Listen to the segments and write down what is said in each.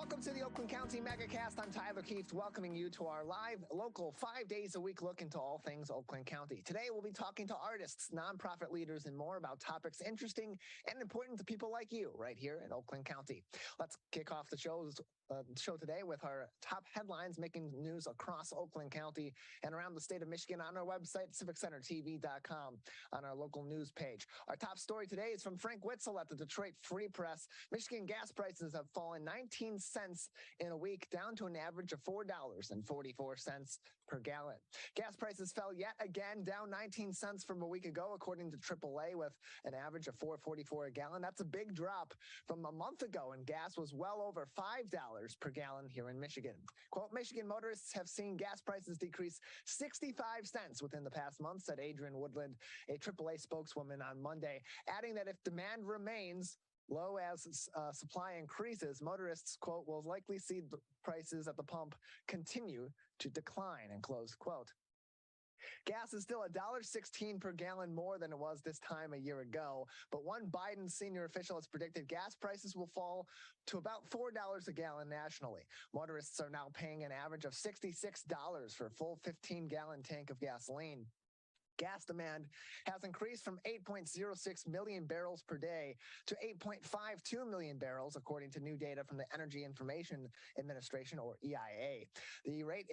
Welcome to the Oakland County Megacast. I'm Tyler Kieft, welcoming you to our live, local, 5 days a week look into all things Oakland County. Today, we'll be talking to artists, nonprofit leaders, and more about topics interesting and important to people like you right here in Oakland County. Let's kick off the show today with our top headlines making news across Oakland County and around the state of Michigan on our website, civiccentertv.com, on our local news page. Our top story today is from Frank Witzel at the Detroit Free Press. Michigan gas prices have fallen 19 cents in a week, down to an average of $4.44 per gallon. Gas prices fell yet again, down 19 cents from a week ago, according to AAA, with an average of $4.44 a gallon. That's a big drop from a month ago, and gas was well over $5 per gallon here in Michigan. Quote, Michigan motorists have seen gas prices decrease 65 cents within the past month, said Adrian Woodland, a AAA spokeswoman, on Monday, adding that if demand remains low as supply increases, motorists, quote, will likely see the prices at the pump continue to decline, and close quote. Gas is still $1.16 per gallon more than it was this time a year ago, but one Biden senior official has predicted gas prices will fall to about $4 a gallon nationally. Motorists are now paying an average of $66 for a full 15-gallon tank of gasoline. Gas demand has increased from 8.06 million barrels per day to 8.52 million barrels, according to new data from the Energy Information Administration, or EIA. The rate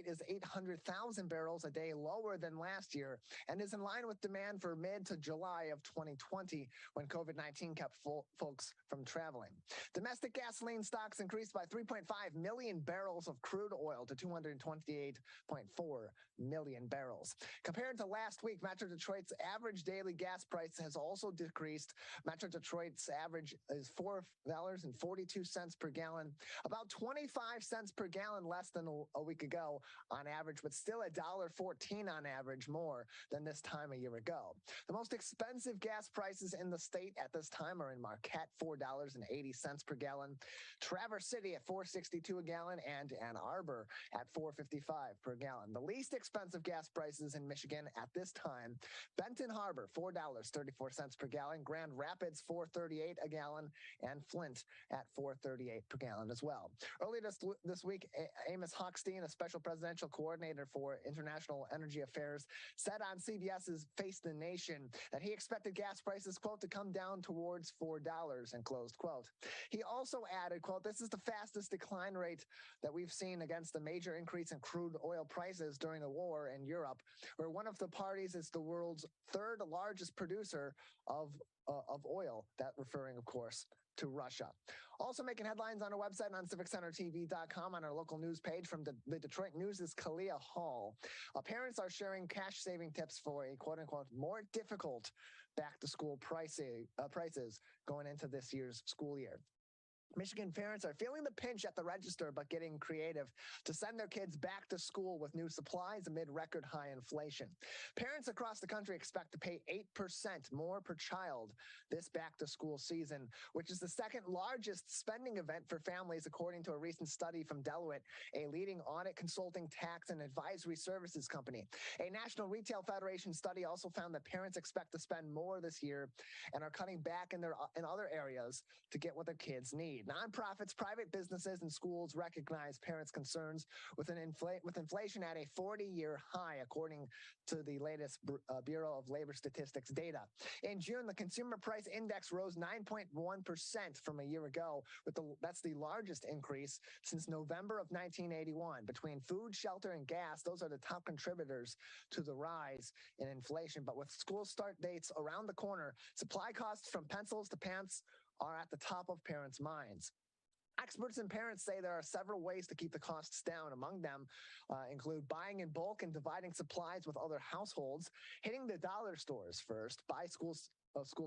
is 800,000 barrels a day lower than last year and is in line with demand for mid to July of 2020, when COVID-19 kept folks from traveling. Domestic gasoline stocks increased by 3.5 million barrels of crude oil to 228.4 million barrels. Compared to last week, Metro Detroit's average daily gas price has also decreased. Metro Detroit's average is $4.42 per gallon, about 25 cents per gallon less than a week ago on average, but still $1.14 on average more than this time a year ago. The most expensive gas prices in the state at this time are in Marquette, $4.80 per gallon, Traverse City at $4.62 a gallon, and Ann Arbor at $4.55 per gallon. The least expensive gas prices in Michigan at this time: Benton Harbor, $4.34 per gallon, Grand Rapids, $4.38 a gallon, and Flint at $4.38 per gallon as well. Earlier this week, Amos Hochstein, a special presidential coordinator for international energy affairs, said on CBS's Face the Nation that he expected gas prices, quote, to come down towards $4, and closed quote. He also added, quote, this is the fastest decline rate that we've seen against the major increase in crude oil prices during the war in Europe, where one of the parties is the world's third largest producer of oil, that referring, of course, to Russia. Also making headlines on our website and on civiccentertv.com on our local news page from the Detroit News' Kalia Hall. Parents are sharing cash-saving tips for a quote-unquote more difficult back-to-school prices going into this year's school year. Michigan parents are feeling the pinch at the register, but getting creative to send their kids back to school with new supplies amid record high inflation. Parents across the country expect to pay 8% more per child this back to school season, which is the second largest spending event for families, according to a recent study from Deloitte, a leading audit, consulting, tax, and advisory services company. A National Retail Federation study also found that parents expect to spend more this year and are cutting back in other areas to get what their kids need. Nonprofits, private businesses, and schools recognize parents' concerns with inflation at a 40-year high, according to the latest Bureau of Labor Statistics data. In June, the Consumer Price Index rose 9.1% from a year ago. That's the largest increase since November of 1981. Between food, shelter, and gas, those are the top contributors to the rise in inflation. But with school start dates around the corner, supply costs from pencils to pants are at the top of parents' minds. Experts and parents say there are several ways to keep the costs down. Among them include buying in bulk and dividing supplies with other households, hitting the dollar stores first, buy school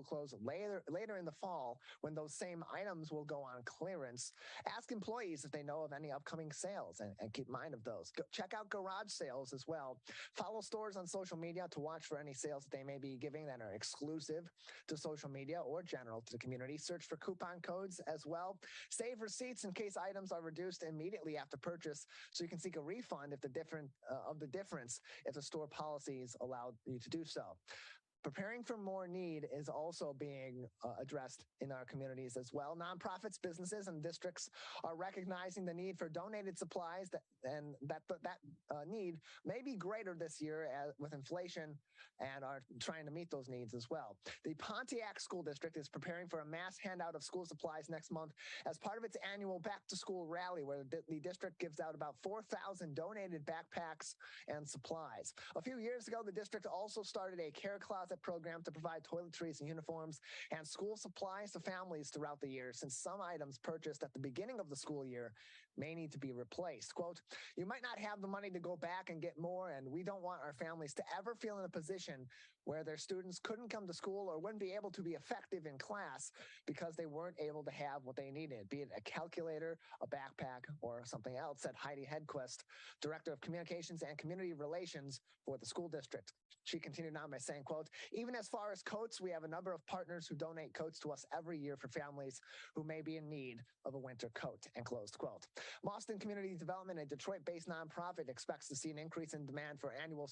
clothes later in the fall when those same items will go on clearance. Ask employees if they know of any upcoming sales and keep mind of those. Check out garage sales as well. Follow stores on social media to watch for any sales that they may be giving that are exclusive to social media or general to the community. Search for coupon codes as well. Save receipts in case items are reduced immediately after purchase, so you can seek a refund if the difference if the store policies allow you to do so. Preparing for more need is also being addressed in our communities as well. Nonprofits, businesses, and districts are recognizing the need for donated supplies that need may be greater this year with inflation, and are trying to meet those needs as well. The Pontiac School District is preparing for a mass handout of school supplies next month as part of its annual back-to-school rally, where the district gives out about 4,000 donated backpacks and supplies. A few years ago, the district also started a care closet program to provide toiletries and uniforms and school supplies to families throughout the year, since some items purchased at the beginning of the school year may need to be replaced. Quote, "You might not have the money to go back and get more, and we don't want our families to ever feel in a position where their students couldn't come to school or wouldn't be able to be effective in class because they weren't able to have what they needed, be it a calculator, a backpack, or something else," said Heidi Hedquist, Director of Communications and Community Relations for the school district. She continued on by saying, quote, "Even as far as coats, we have a number of partners who donate coats to us every year for families who may be in need of a winter coat," and closed quote. Boston Community Development, a Detroit-based nonprofit, expects to see an increase in demand for its annual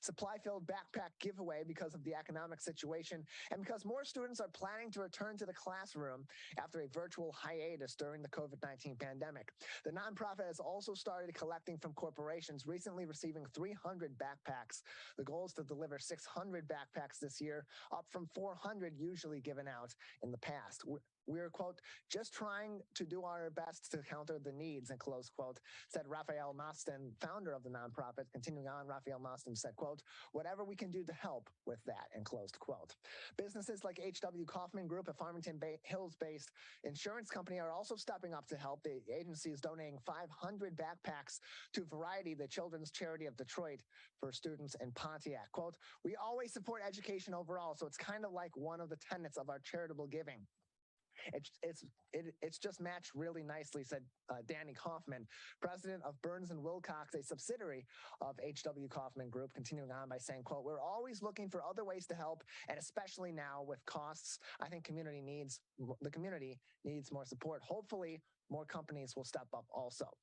supply-filled backpack giveaway because of the economic situation and because more students are planning to return to the classroom after a virtual hiatus during the COVID-19 pandemic. The nonprofit has also started collecting from corporations, recently receiving 300 backpacks. The goal is to deliver 600 backpacks this year, up from 400 usually given out in the past. We're, quote, "just trying to do our best to counter the needs," and close quote, said Raphael Moston, founder of the nonprofit. Continuing on, Raphael Moston said, quote, "Whatever we can do to help with that," and closed quote. Businesses like H.W. Kaufman Group, a Farmington Hills-based insurance company, are also stepping up to help. The agency is donating 500 backpacks to Variety, the children's charity of Detroit, for students in Pontiac. Quote, "We always support education overall, so it's kind of like one of the tenets of our charitable giving. It's just matched really nicely," said Danny Kaufman, president of Burns and Wilcox, a subsidiary of H.W. Kaufman Group, continuing on by saying, quote, "We're always looking for other ways to help, and especially now with costs, I think the community needs more support. Hopefully, more companies will step up also."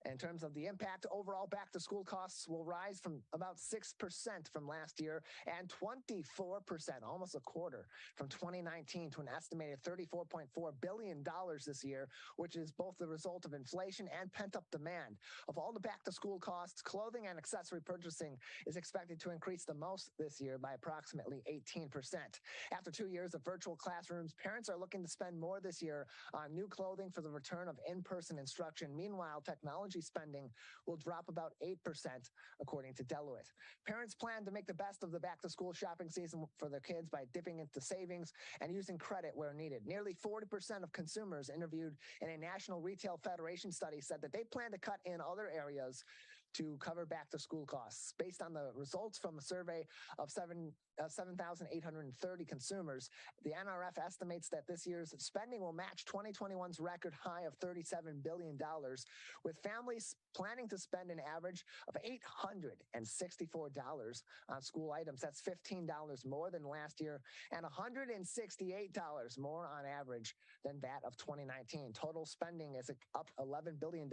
In terms of the impact, overall back-to-school costs will rise from about 6% from last year and 24%, almost a quarter, from 2019 to an estimated $34.4 billion this year, which is both the result of inflation and pent-up demand. Of all the back-to-school costs, clothing and accessory purchasing is expected to increase the most this year by approximately 18%. After 2 years of virtual classrooms, parents are looking to spend more this year on new clothing for the return of in-person instruction. Meanwhile, technology spending will drop about 8%, according to Deloitte. Parents plan to make the best of the back-to-school shopping season for their kids by dipping into savings and using credit where needed. Nearly 40% of consumers interviewed in a National Retail Federation study said that they plan to cut in other areas to cover back-to-school costs. Based on the results from a survey of 7,830 consumers, the NRF estimates that this year's spending will match 2021's record high of $37 billion, with families planning to spend an average of $864 on school items. That's $15 more than last year and $168 more on average than that of 2019. Total spending is up $11 billion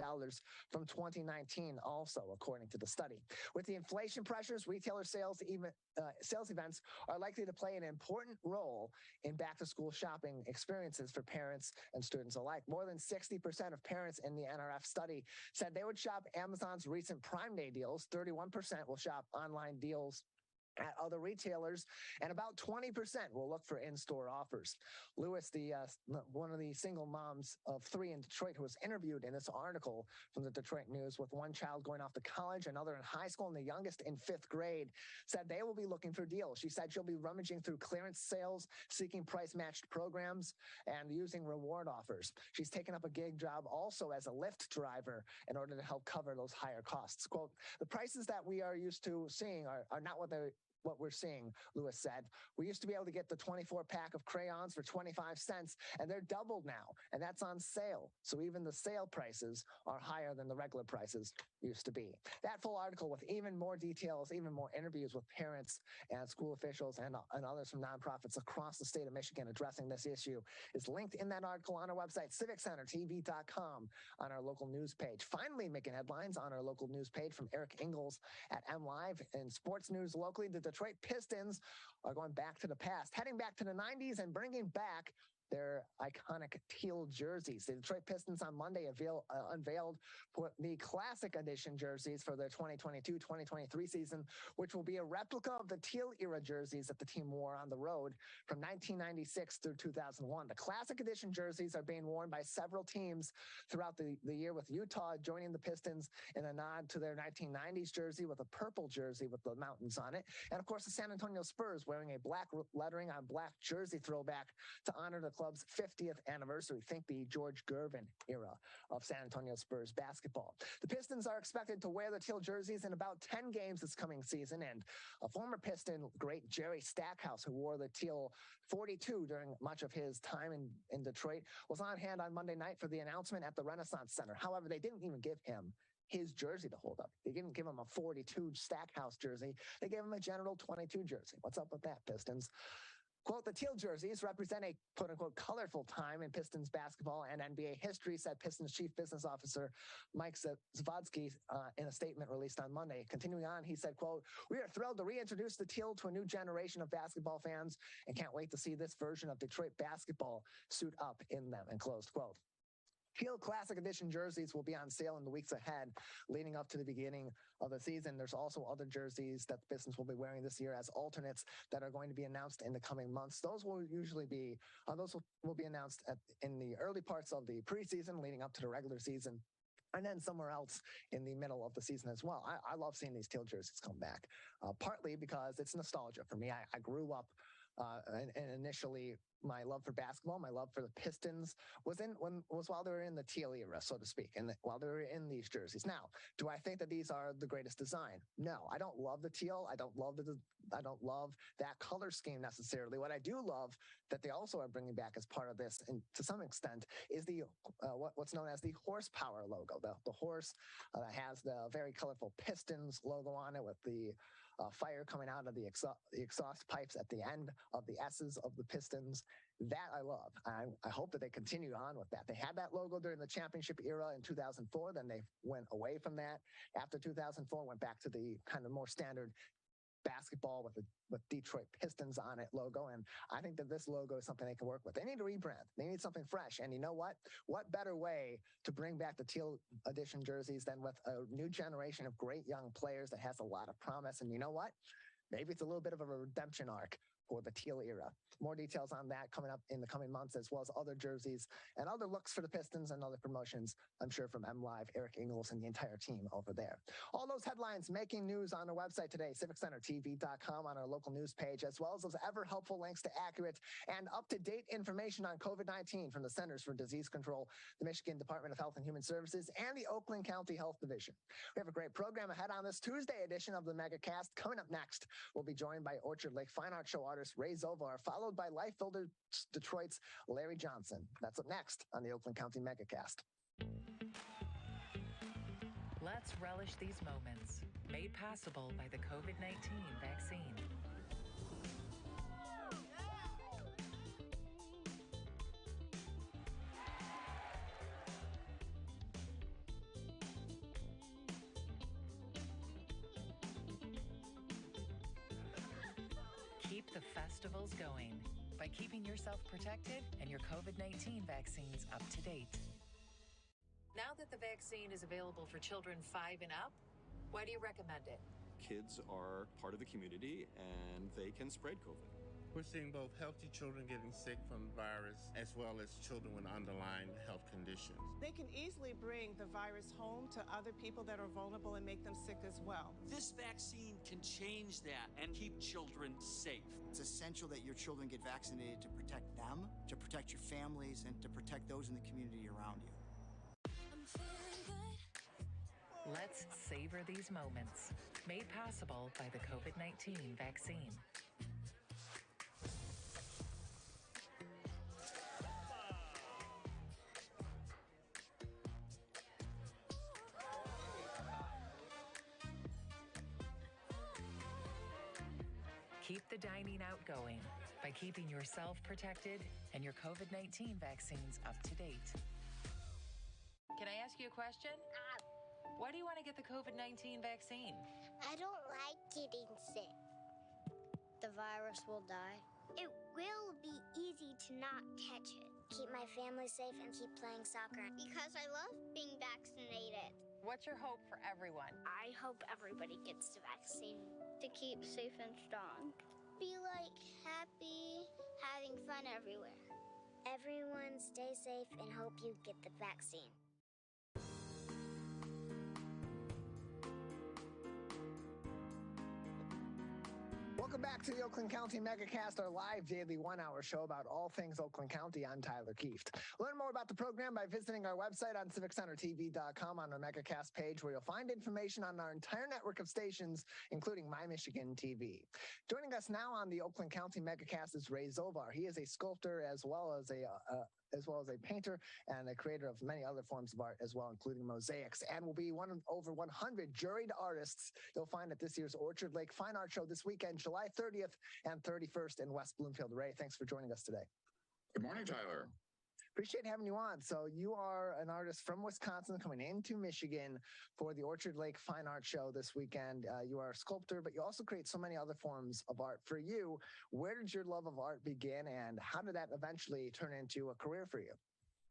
from 2019 also, according to the study. With the inflation pressures, retailer sales events are likely to play an important role in back-to-school shopping experiences for parents and students alike. More than 60% of parents in the NRF study said they would shop Amazon's recent Prime Day deals. 31% will shop online deals at other retailers, and about 20% will look for in-store offers. Lewis, one of the single moms of 3 in Detroit, who was interviewed in this article from the Detroit News, with one child going off to college, another in high school, and the youngest in 5th grade, said they will be looking for deals. She said she'll be rummaging through clearance sales, seeking price-matched programs, and using reward offers. She's taken up a gig job also as a Lyft driver in order to help cover those higher costs. Quote, "The prices that we are used to seeing are not what we're seeing," Lewis said. "We used to be able to get the 24-pack of crayons for 25 cents, and they're doubled now, and that's on sale. So even the sale prices are higher than the regular prices used to be." That full article with even more details, even more interviews with parents and school officials and others from nonprofits across the state of Michigan addressing this issue is linked in that article on our website, civiccentertv.com, on our local news page. Finally, making headlines on our local news page from Eric Ingalls at MLive. In sports news locally, the Detroit Pistons are going back to the past, heading back to the 90s and bringing back their iconic teal jerseys. The Detroit Pistons on Monday unveiled the Classic Edition jerseys for their 2022-2023 season, which will be a replica of the teal era jerseys that the team wore on the road from 1996 through 2001. The Classic Edition jerseys are being worn by several teams throughout the year, with Utah joining the Pistons in a nod to their 1990s jersey with a purple jersey with the mountains on it. And of course, the San Antonio Spurs wearing a black lettering on black jersey throwback to honor the club's 50th anniversary. Think the George Gervin era of San Antonio Spurs basketball. The Pistons are expected to wear the teal jerseys in about 10 games this coming season, and a former Piston great, Jerry Stackhouse, who wore the teal 42 during much of his time in Detroit, was on hand on Monday night for the announcement at the Renaissance Center. However, they didn't even give him his jersey to hold up. They didn't give him a 42 Stackhouse jersey. They gave him a general 22 jersey. What's up with that, Pistons? Quote, the teal jerseys represent a quote-unquote colorful time in Pistons basketball and NBA history, said Pistons Chief Business Officer Mike Zavodsky in a statement released on Monday. Continuing on, he said, quote, we are thrilled to reintroduce the teal to a new generation of basketball fans and can't wait to see this version of Detroit basketball suit up in them, and closed quote. Teal Classic Edition jerseys will be on sale in the weeks ahead, leading up to the beginning of the season. There's also other jerseys that the Pistons will be wearing this year as alternates that are going to be announced in the coming months. Those will usually be, will be announced in the early parts of the preseason, leading up to the regular season, and then somewhere else in the middle of the season as well. I love seeing these teal jerseys come back, partly because it's nostalgia for me. I grew up and initially my love for basketball, my love for the Pistons was while they were in the teal era, so to speak, and while they were in these jerseys. Now, do I think that these are the greatest design? No, I don't love the teal. I don't love that color scheme necessarily. What I do love that they also are bringing back as part of this, and to some extent, is the what's known as the horsepower logo. The horse that has the very colorful Pistons logo on it with the fire coming out of the exhaust pipes at the end of the S's of the Pistons. That I love. I hope that they continue on with that. They had that logo during the championship era in 2004. Then they went away from that after 2004, went back to the kind of more standard basketball with Detroit Pistons on it logo. And I think that this logo is something they can work with. They need to rebrand. They need something fresh. And you know what? What better way to bring back the teal edition jerseys than with a new generation of great young players that has a lot of promise? And you know what? Maybe it's a little bit of a redemption arc for the teal era. More details on that coming up in the coming months, as well as other jerseys and other looks for the Pistons and other promotions, I'm sure, from MLive, Eric Ingles, and the entire team over there. All those headlines making news on our website today, civiccentertv.com, on our local news page, as well as those ever-helpful links to accurate and up-to-date information on COVID-19 from the Centers for Disease Control, the Michigan Department of Health and Human Services, and the Oakland County Health Division. We have a great program ahead on this Tuesday edition of the Megacast. Coming up next, we'll be joined by Orchard Lake Fine Art Show artist Ray Zovar, followed by Life Builder Detroit's Larry Johnson. That's up next on the Oakland County Megacast. Let's relish these moments, made possible by the COVID-19 vaccine. Keep the festivals going by keeping yourself protected and your COVID-19 vaccines up to date. Now that the vaccine is available for children 5 and up, why do you recommend it? Kids are part of the community and they can spread COVID. We're seeing both healthy children getting sick from the virus as well as children with underlying health conditions. They can easily bring the virus home to other people that are vulnerable and make them sick as well. This vaccine can change that and keep children safe. It's essential that your children get vaccinated to protect them, to protect your families, and to protect those in the community around you. Let's savor these moments, made possible by the COVID-19 vaccine. Keep the dining out going by keeping yourself protected and your COVID-19 vaccines up to date. Can I ask you a question? Why do you want to get the COVID-19 vaccine? I don't like getting sick. the virus will die? It will be easy to not catch it. Keep my family safe and keep playing soccer. Because I love being vaccinated. What's your hope for everyone? I hope everybody gets the vaccine. To keep safe and strong. Be happy, having fun everywhere. Everyone stay safe and hope you get the vaccine. Welcome back to the Oakland County Megacast, our live daily 1-hour show about all things Oakland County. I'm Tyler Kieft. Learn more about the program by visiting our website on civiccentertv.com on our Megacast page, where you'll find information on our entire network of stations, including My Michigan TV. Joining us now on the Oakland County Megacast is Ray Zovar. He is a sculptor as well as a painter and a creator of many other forms of art as well, including mosaics, and will be one of over 100 juried artists you'll find at this year's Orchard Lake Fine Art Show this weekend, July 30th and 31st in West Bloomfield. Ray, thanks for joining us today. Good morning, Tyler. Appreciate having you on. So you are an artist from Wisconsin coming into Michigan for the Orchard Lake Fine Art Show this weekend. You are a sculptor, but you also create so many other forms of art. For you, where did your love of art begin, and how did that eventually turn into a career for you?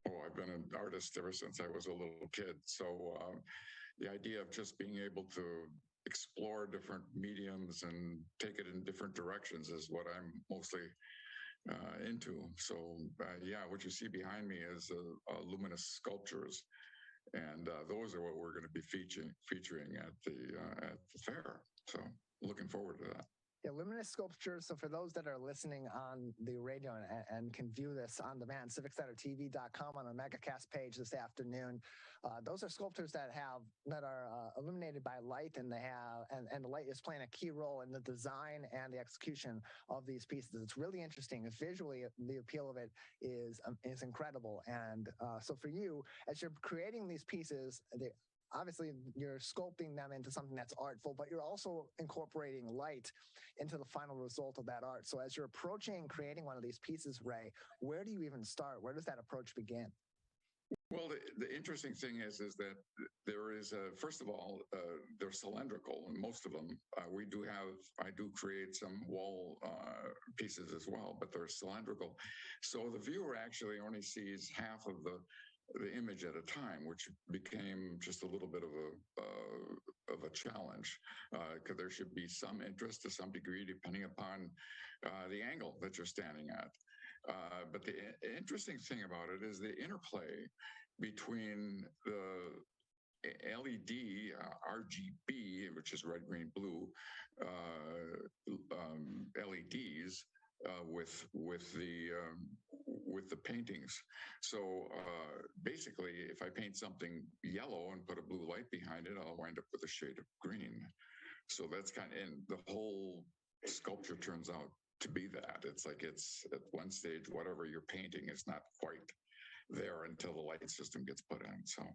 Oh, I've been an artist ever since I was a little kid. So the idea of just being able to explore different mediums and take it in different directions is what I'm mostly into. So what you see behind me is Luminous Sculptures, and those are what we're going to be featuring at the fair. So looking forward to that. Yeah, Luminous Sculptures. So for those that are listening on the radio and can view this on demand, civiccentertv.com on our Megacast page this afternoon. Those are sculptures that are illuminated by light, and and the light is playing a key role in the design and the execution of these pieces. It's really interesting. Visually, the appeal of it is incredible. And so for you, as you're creating these pieces, obviously, you're sculpting them into something that's artful, but you're also incorporating light into the final result of that art. So as you're approaching creating one of these pieces, Ray, where do you even start? Where does that approach begin? Well, the interesting thing is that there is, first of all, they're cylindrical, and most of them. I do create some wall pieces as well, but they're cylindrical. So the viewer actually only sees half of the image at a time, which became just a little bit of a challenge, because there should be some interest to some degree, depending upon the angle that you're standing at. But the interesting thing about it is the interplay between the LED, RGB, which is red, green, blue, LEDs, with the paintings. So basically, if I paint something yellow and put a blue light behind it, I'll wind up with a shade of green. So that's and the whole sculpture turns out to be that. It's like it's at one stage, whatever you're painting is not quite there until the light system gets put in. So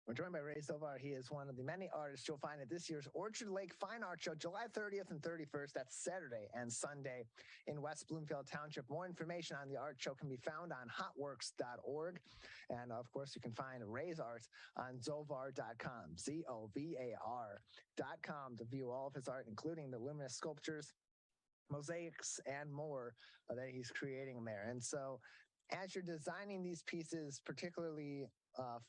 we're joined by Ray Zovar. He is one of the many artists you'll find at this year's Orchard Lake Fine Art Show, July 30th and 31st. That's Saturday and Sunday in West Bloomfield Township. More information on the art show can be found on hotworks.org. And of course, you can find Ray's art on zovar.com, ZOVAR.com, to view all of his art, including the luminous sculptures, mosaics, and more that he's creating there. And so as you're designing these pieces, particularly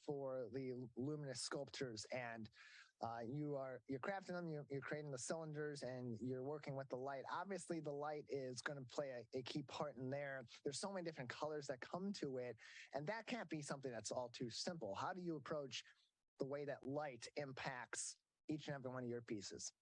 for the luminous sculptures, and you're crafting them, you're creating the cylinders, and you're working with the light. Obviously, the light is going to play a key part in there. There's so many different colors that come to it, and that can't be something that's all too simple. How do you approach the way that light impacts each and every one of your pieces?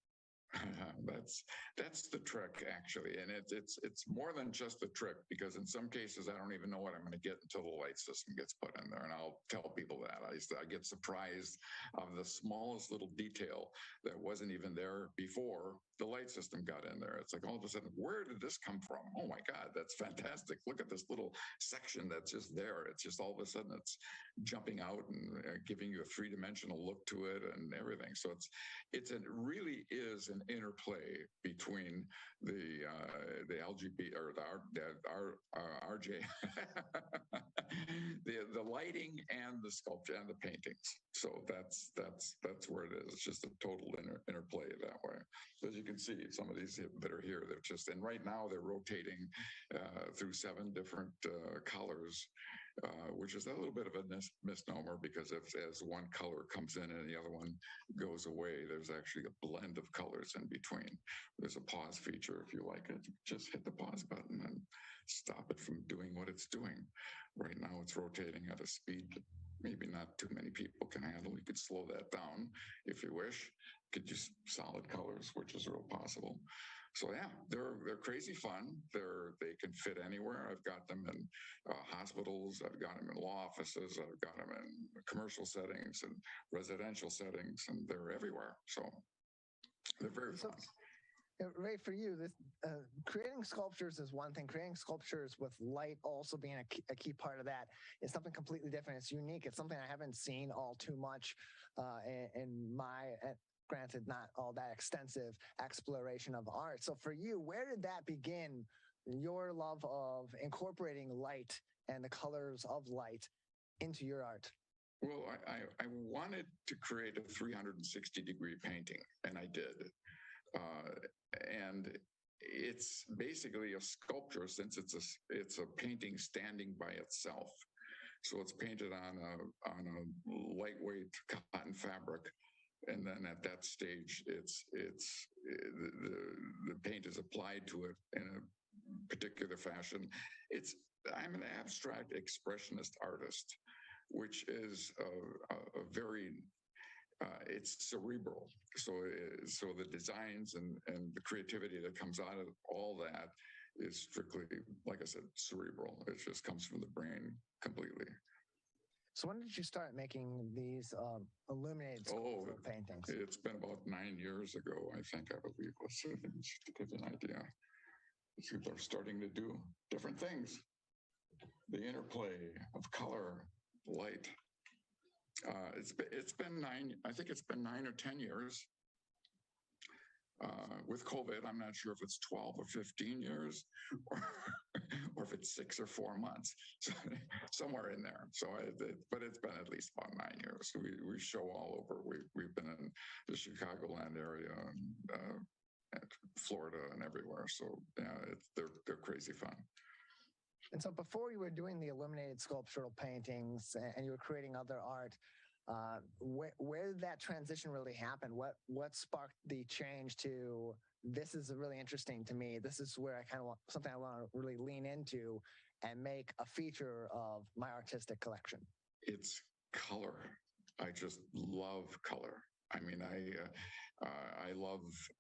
That's the trick, actually, and it's more than just the trick, because in some cases I don't even know what I'm going to get until the light system gets put in there, and I'll tell people that I get surprised of the smallest little detail that wasn't even there before the light system got in there. It's like all of a sudden, where did this come from? Oh my God, that's fantastic! Look at this little section that's just there. It's just all of a sudden it's jumping out and giving you a three-dimensional look to it and everything. So it really is an interplay between the LGB or the RJ, the lighting and the sculpture and the paintings. So that's where it is. It's just a total interplay that way. So as you can can see some of these that are here. They're just, and right now they're rotating through 7 different colors, which is a little bit of a misnomer, because as one color comes in and the other one goes away, there's actually a blend of colors in between. There's a pause feature. If you like it, just hit the pause button and stop it from doing what it's doing. Right now it's rotating at a speed that maybe not too many people can handle. You could slow that down if you wish. You could use solid colors, which is real possible. So yeah, they're crazy fun. They can fit anywhere. I've got them in hospitals. I've got them in law offices. I've got them in commercial settings and residential settings, and they're everywhere. So they're very fun. Ray, for you, this creating sculptures is one thing. Creating sculptures with light also being a key part of that is something completely different. It's unique. It's something I haven't seen all too much in my, granted, not all that extensive exploration of art. So for you, where did that begin, your love of incorporating light and the colors of light into your art? Well, I wanted to create a 360-degree painting, and I did. And it's basically a sculpture, since it's a painting standing by itself. So it's painted on a lightweight cotton fabric, and then at that stage, the paint is applied to it in a particular fashion. I'm an abstract expressionist artist, which is a very it's cerebral. So the designs and the creativity that comes out of all that is strictly, like I said, cerebral. It just comes from the brain completely. So when did you start making these illuminated sculptural paintings? It's been about 9 years ago, I think, I believe. Let's see, to give you an idea. People are starting to do different things. The interplay of color, light. It's been 9. I think it's been 9 or 10 years. With COVID, I'm not sure if it's 12 or 15 years, or if it's 6 or 4 months, so, somewhere in there. So, but it's been at least about 9 years. We show all over. We've been in the Chicagoland area, and Florida, and everywhere. So yeah, they're crazy fun. And so before you were doing the illuminated sculptural paintings and you were creating other art, where did that transition really happen? What sparked the change to, this is really interesting to me, this is where I kind of want something I want to really lean into and make a feature of my artistic collection? It's color. I just love color. I mean, I love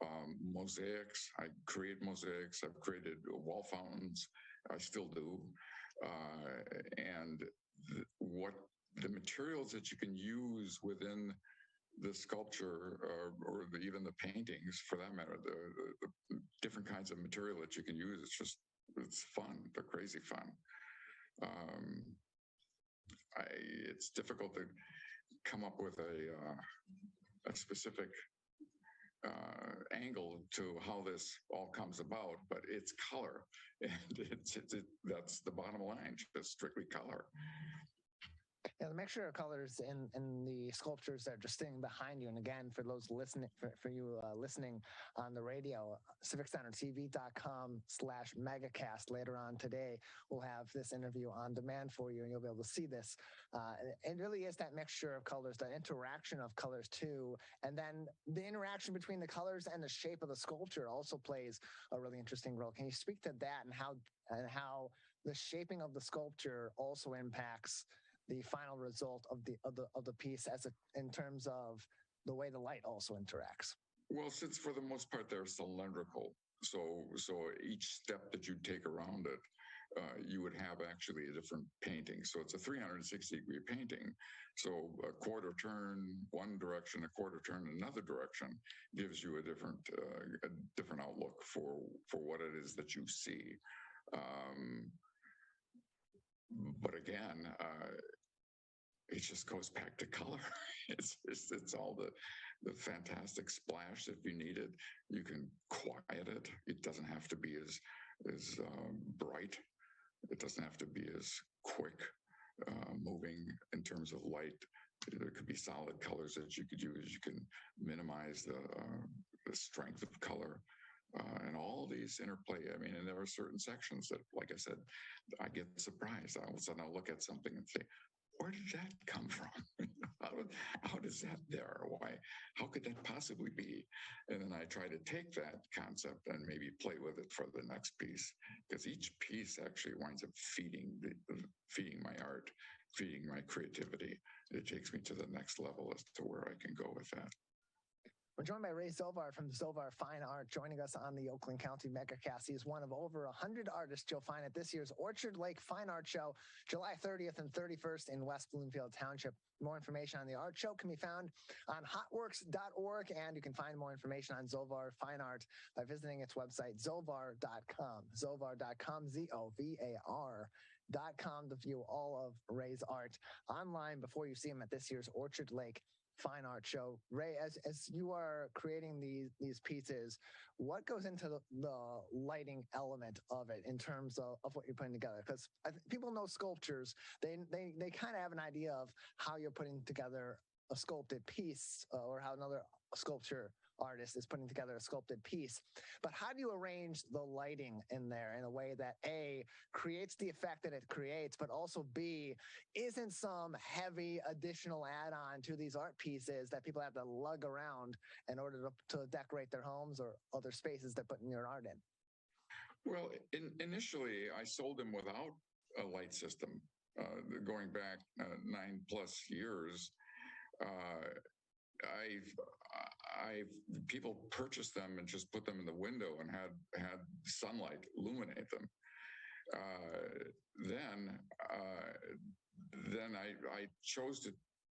mosaics. I create mosaics. I've created wall fountains. I still do. And what the materials that you can use within the sculpture or even the paintings, for that matter, the different kinds of material that you can use, it's fun. They're crazy fun. It's difficult to come up with a specific angle to how this all comes about, but it's color, and that's the bottom line, just strictly color. Yeah, the mixture of colors in the sculptures that are just sitting behind you. And again, for those listening, for you listening on the radio, civiccentertv.com/megacast. Later on today, we'll have this interview on demand for you, and you'll be able to see this. It really is that mixture of colors, the interaction of colors too, and then the interaction between the colors and the shape of the sculpture also plays a really interesting role. Can you speak to that and how the shaping of the sculpture also impacts the final result of the piece in terms of the way the light also interacts? Well, since for the most part they're cylindrical, so each step that you take around it, you would have actually a different painting. So it's a 360-degree painting. So a quarter turn one direction, a quarter turn another direction gives you a different outlook for what it is that you see. But again, it just goes back to color. It's all the fantastic splash. If you need it, you can quiet it. It doesn't have to be as bright. It doesn't have to be as quick moving in terms of light there could be solid colors that you could use. You can minimize the strength of color. And all these interplay. I mean, and there are certain sections that, like I said, I get surprised. All of a sudden I'll look at something and say, where did that come from? how does that there? Why? How could that possibly be? And then I try to take that concept and maybe play with it for the next piece, because each piece actually winds up feeding my art, feeding my creativity. It takes me to the next level as to where I can go with that. We're joined by Ray Zovar from Zovar Fine Art, joining us on the Oakland County Megacast. He's one of over 100 artists you'll find at this year's Orchard Lake Fine Art Show, July 30th and 31st in West Bloomfield Township. More information on the art show can be found on hotworks.org, and you can find more information on Zovar Fine Art by visiting its website, zovar.com. Zovar.com, ZOVAR.com, to view all of Ray's art online before you see him at this year's Orchard Lake Fine Art Show. Ray, as you are creating these pieces, what goes into the lighting element of it in terms of what you're putting together? Because people know sculptures, they kind of have an idea of how you're putting together a sculpted piece, or how another sculpture artist is putting together a sculpted piece. But how do you arrange the lighting in there in a way that A, creates the effect that it creates, but also B, isn't some heavy additional add-on to these art pieces that people have to lug around in order to decorate their homes or other spaces they're putting your art in? Well, initially, I sold them without a light system. Going back 9+ years, people purchased them and just put them in the window and had sunlight illuminate them. Then I chose to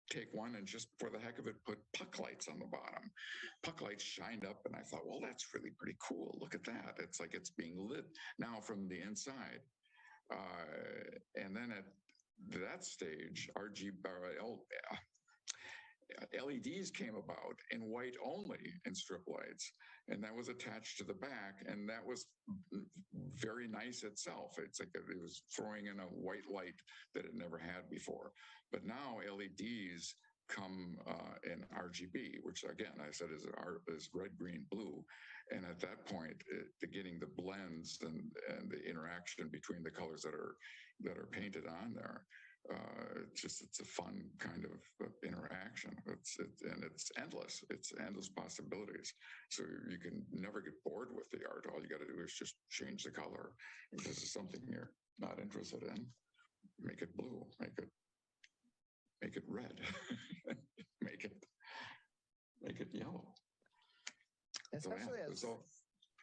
take one and just for the heck of it put puck lights on the bottom. Puck lights shined up, and I thought, well, that's really pretty cool. Look at that. It's like it's being lit now from the inside. And then at that stage, LEDs came about in white only in strip lights, and that was attached to the back, and that was very nice itself. It's like it was throwing in a white light that it never had before. But now LEDs come in RGB, which again I said is red, green, blue, and at that point, getting the blends and the interaction between the colors that are painted on there. It's a fun kind of interaction. It's endless. It's endless possibilities. So you can never get bored with the art. All you got to do is just change the color. If this is something you're not interested in, make it blue. Make it red. make it yellow.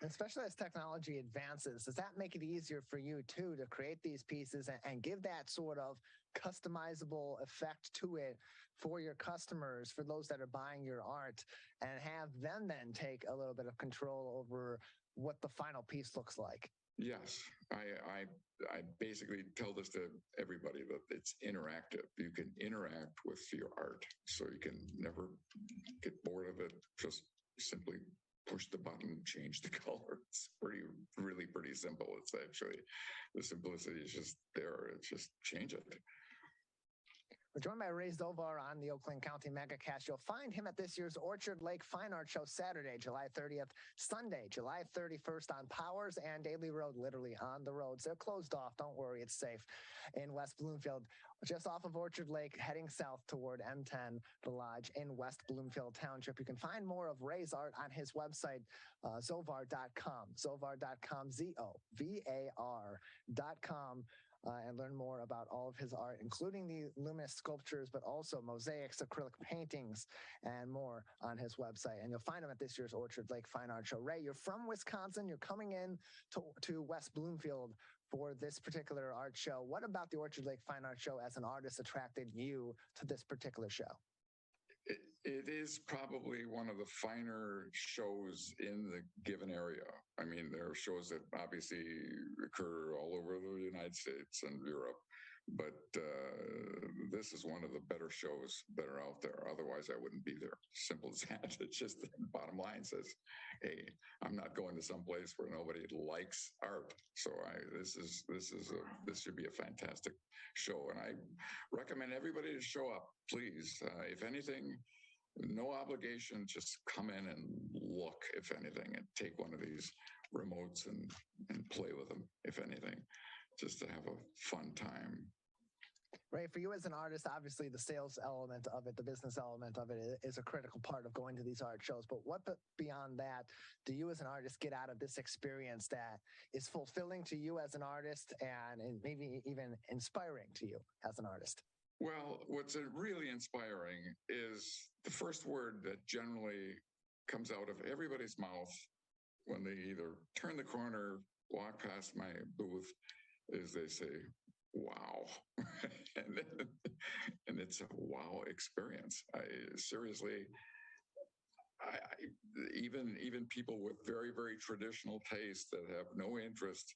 Especially as technology advances, does that make it easier for you too to create these pieces and give that sort of customizable effect to it for your customers, for those that are buying your art, and have them then take a little bit of control over what the final piece looks like? Yes, I basically tell this to everybody that it's interactive. You can interact with your art, so you can never get bored of it. Just simply push the button, change the color. It's really pretty simple. It's actually, the simplicity is just there. It's just change it. We're joined by Ray Zovar on the Oakland County Megacast. You'll find him at this year's Orchard Lake Fine Art Show Saturday, July 30th, Sunday, July 31st on Powers and Daly Road, literally on the roads. They're closed off. Don't worry, it's safe. In West Bloomfield, just off of Orchard Lake, heading south toward M10, the Lodge in West Bloomfield Township. You can find more of Ray's art on his website, zovar.com, zovar.com, ZOVAR.com. And learn more about all of his art, including the Luminous Sculptures, but also mosaics, acrylic paintings, and more on his website. And you'll find him at this year's Orchard Lake Fine Art Show. Ray, you're from Wisconsin. You're coming in to West Bloomfield for this particular art show. What about the Orchard Lake Fine Art Show as an artist attracted you to this particular show? It is probably one of the finer shows in the given area. I mean, there are shows that obviously occur all over the United States and Europe, but this is one of the better shows that are out there. Otherwise, I wouldn't be there. Simple as that. It's just the bottom line says, hey, I'm not going to some place where nobody likes art. So this should be a fantastic show, and I recommend everybody to show up, please. If anything, no obligation, just come in and look, if anything, and take one of these remotes and play with them, if anything, just to have a fun time. Ray, for you as an artist, obviously the sales element of it, the business element of it is a critical part of going to these art shows. But what beyond that do you as an artist get out of this experience that is fulfilling to you as an artist and maybe even inspiring to you as an artist? Well, what's really inspiring is the first word that generally comes out of everybody's mouth when they either turn the corner, walk past my booth, is they say, wow. and it's a wow experience. Even people with very, very traditional tastes that have no interest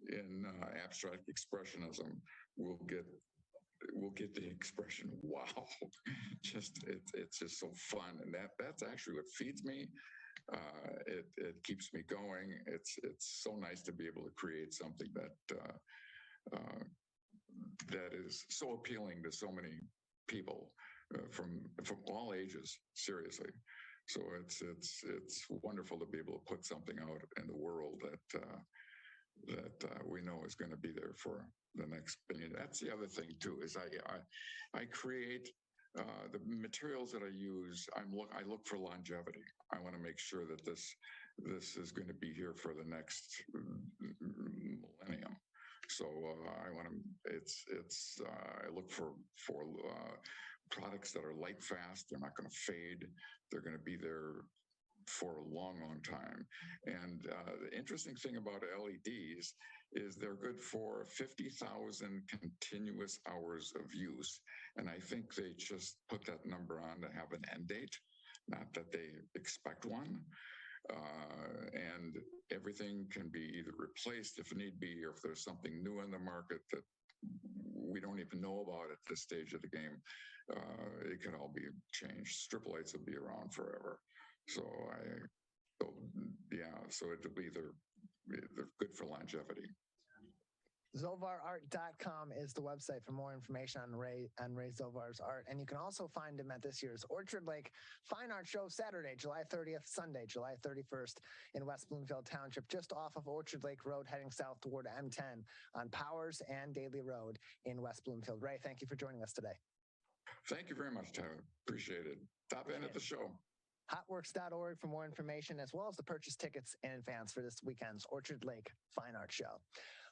in abstract expressionism will get the expression wow. It's just so fun, and that's actually what feeds me. It keeps me going. It's so nice to be able to create something that is so appealing to so many people from all ages. Seriously, so it's wonderful to be able to put something out in the world that we know is going to be there for the next billion. That's the other thing too, is I create the materials that I use. I look for longevity. I want to make sure that this is going to be here for the next millennium. So I want to. I look for products that are light fast. They're not going to fade. They're going to be there for a long, long time. And the interesting thing about LEDs is they're good for 50,000 continuous hours of use. And I think they just put that number on to have an end date, not that they expect one. And everything can be either replaced if need be, or if there's something new in the market that we don't even know about at this stage of the game, it can all be changed. Strip lights will be around forever. So it'll be they're good for longevity. Zovarart.com is the website for more information on Ray Zovar's art. And you can also find him at this year's Orchard Lake Fine Art Show, Saturday, July 30th, Sunday, July 31st in West Bloomfield Township, just off of Orchard Lake Road, heading south toward M10 on Powers and Daly Road in West Bloomfield. Ray, thank you for joining us today. Thank you very much, Tyler. Appreciate it. Stop in at the show. Hotworks.org for more information, as well as to purchase tickets in advance for this weekend's Orchard Lake Fine Art Show.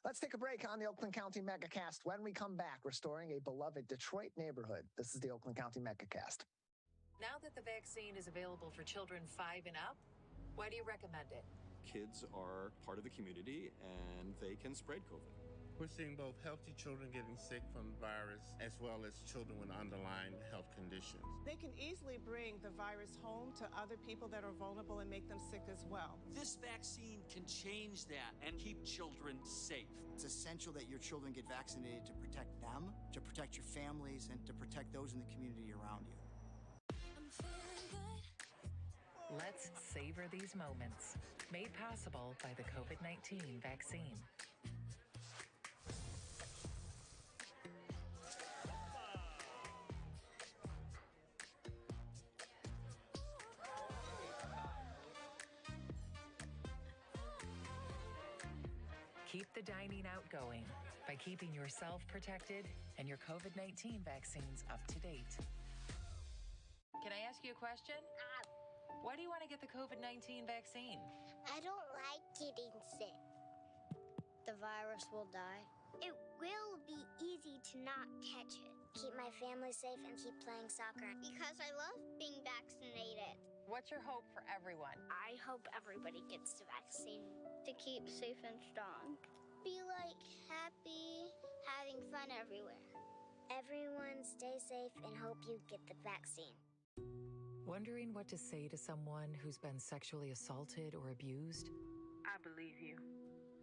Let's take a break on the Oakland County Megacast. When we come back, restoring a beloved Detroit neighborhood. This is the Oakland County Megacast. Now that the vaccine is available for children 5 and up, why do you recommend it? Kids are part of the community and they can spread COVID. We're seeing both healthy children getting sick from the virus as well as children with underlying health conditions. They can easily bring the virus home to other people that are vulnerable and make them sick as well. This vaccine can change that and keep children safe. It's essential that your children get vaccinated to protect them, to protect your families, and to protect those in the community around you. Let's savor these moments, made possible by the COVID-19 vaccine. Keep the dining out going by keeping yourself protected and your COVID-19 vaccines up to date. Can I ask you a question? Why do you want to get the COVID-19 vaccine? I don't like getting sick. The virus will die. It will be easy to not catch it. Keep my family safe and keep playing soccer. Because I love being vaccinated. What's your hope for everyone? I hope everybody gets the vaccine to keep safe and strong. Be happy, having fun everywhere. Everyone stay safe and hope you get the vaccine. Wondering what to say to someone who's been sexually assaulted or abused? I believe you.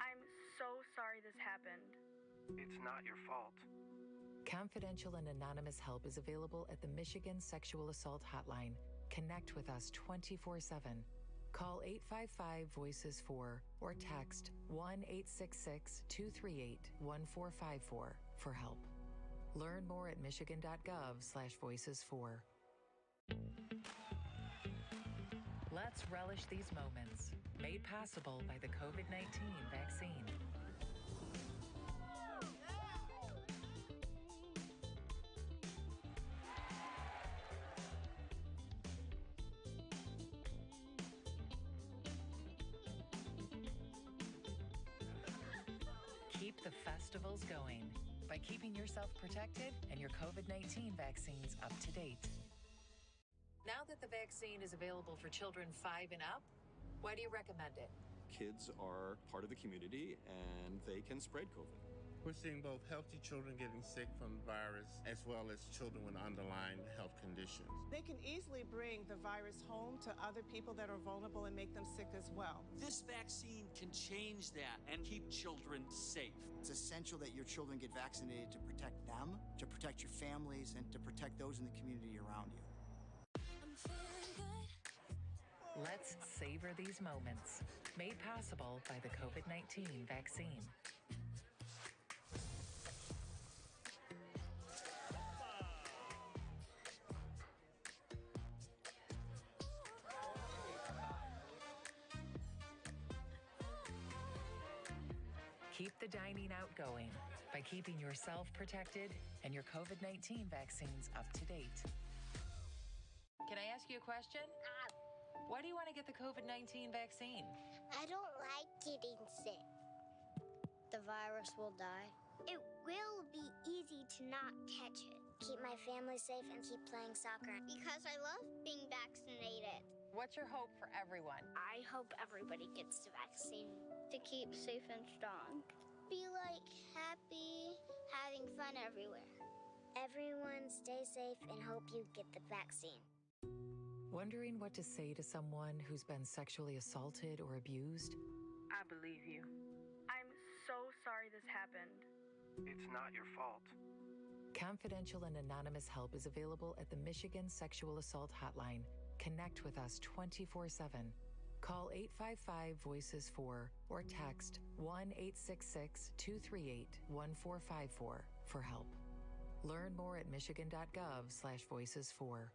I'm so sorry this happened. It's not your fault. Confidential and anonymous help is available at the Michigan Sexual Assault Hotline. Connect with us 24/7. Call 855-VOICES-4 or text 1-866-238-1454 for help. Learn more at michigan.gov/voices4. Let's relish these moments, made possible by the COVID-19 vaccine. Keep the festivals going by keeping yourself protected and your COVID-19 vaccines up to date. Now that the vaccine is available for children 5 and up, why do you recommend it? Kids are part of the community and they can spread COVID. We're seeing both healthy children getting sick from the virus as well as children with underlying health conditions. They can easily bring the virus home to other people that are vulnerable and make them sick as well. This vaccine can change that and keep children safe. It's essential that your children get vaccinated to protect them, to protect your families, and to protect those in the community around you. Let's savor these moments, made possible by the COVID-19 vaccine. Keep the dining out going by keeping yourself protected and your COVID-19 vaccines up to date. Can I ask you a question? Why do you want to get the COVID-19 vaccine? I don't like getting sick. The virus will die. It will be easy to not catch it. Keep my family safe and keep playing soccer. Because I love being vaccinated. What's your hope for everyone? I hope everybody gets the vaccine to keep safe and strong. Be like happy, having fun everywhere. Everyone stay safe and hope you get the vaccine. Wondering what to say to someone who's been sexually assaulted or abused? I believe you. I'm so sorry this happened. It's not your fault. Confidential and anonymous help is available at the Michigan Sexual Assault Hotline. Connect with us 24/7. Call 855-VOICES-4 or text 1-866-238-1454 for help. Learn more at michigan.gov/voices4.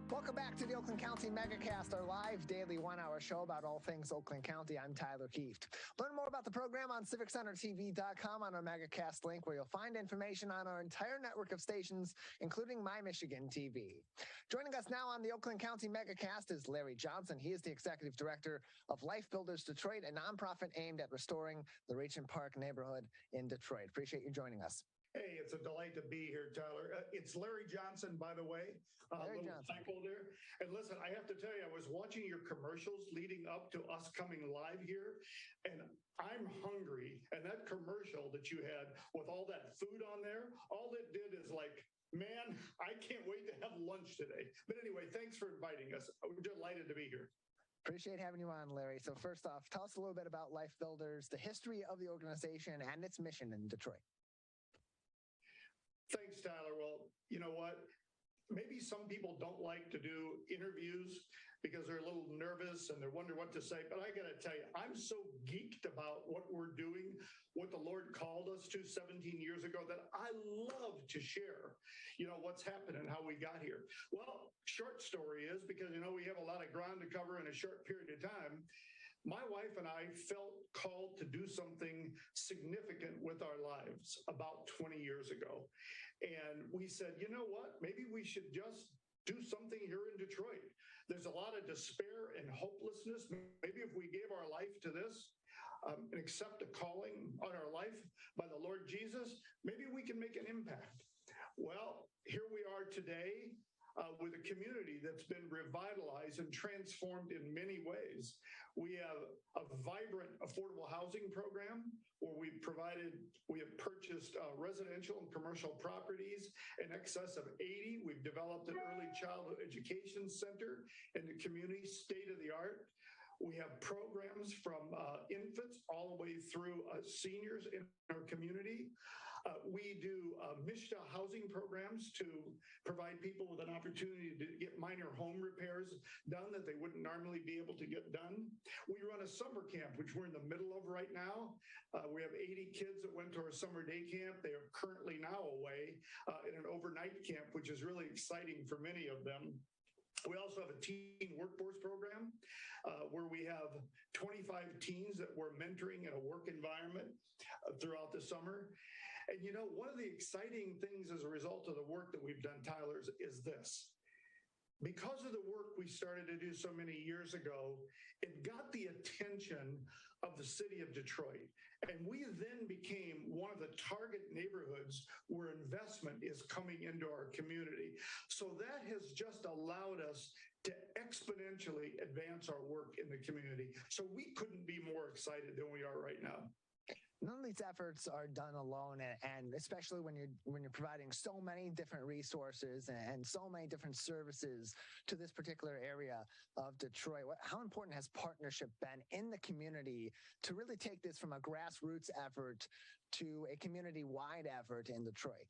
Welcome back to the Oakland County Megacast, our live daily 1-hour show about all things Oakland County. I'm Tyler Kieft. Learn more about the program on civiccentertv.com on our Megacast link, where you'll find information on our entire network of stations, including My Michigan TV. Joining us now on the Oakland County Megacast is Larry Johnson. He is the Executive Director of Life Builders Detroit, a nonprofit aimed at restoring the Regent Park neighborhood in Detroit. Appreciate you joining us. Hey, it's a delight to be here, Tyler. It's Larry Johnson, by the way. Larry little Johnson. typo there. And listen, I have to tell you, I was watching your commercials leading up to us coming live here, and I'm hungry. And that commercial that you had with all that food on there, all it did is like, man, I can't wait to have lunch today. But anyway, thanks for inviting us. We're delighted to be here. Appreciate having you on, Larry. So first off, tell us a little bit about Life Builders, the history of the organization, and its mission in Detroit. Thanks, Tyler. Well, you know what? Maybe some people don't like to do interviews because they're a little nervous and they wonder what to say. But I got to tell you, I'm so geeked about what we're doing, what the Lord called us to 17 years ago, that I love to share, what's happened and how we got here. Well, short story is because, we have a lot of ground to cover in a short period of time. My wife and I felt called to do something significant with our lives about 20 years ago. And we said, you know what, maybe we should just do something here in Detroit. There's a lot of despair and hopelessness. Maybe if we gave our life to this and accept a calling on our life by the Lord Jesus, maybe we can make an impact. Well, here we are today. With a community that's been revitalized and transformed in many ways. We have a vibrant affordable housing program where we have purchased residential and commercial properties in excess of 80. We've developed an early childhood education center in the community, state of the art. We have programs from infants all the way through seniors in our community. We do Mishta housing programs to provide people with an opportunity to get minor home repairs done that they wouldn't normally be able to get done. We run a summer camp, which we're in the middle of right now. We have 80 kids that went to our summer day camp. They are currently now away in an overnight camp, which is really exciting for many of them. We also have a teen workforce program where we have 25 teens that we're mentoring in a work environment throughout the summer. And you know, one of the exciting things as a result of the work that we've done, Tyler, is this. Because of the work we started to do so many years ago, it got the attention of the city of Detroit. And we then became one of the target neighborhoods where investment is coming into our community. So that has just allowed us to exponentially advance our work in the community. So we couldn't be more excited than we are right now. None of these efforts are done alone, and especially when you're providing so many different resources and so many different services to this particular area of Detroit. How important has partnership been in the community to really take this from a grassroots effort to a community-wide effort in Detroit?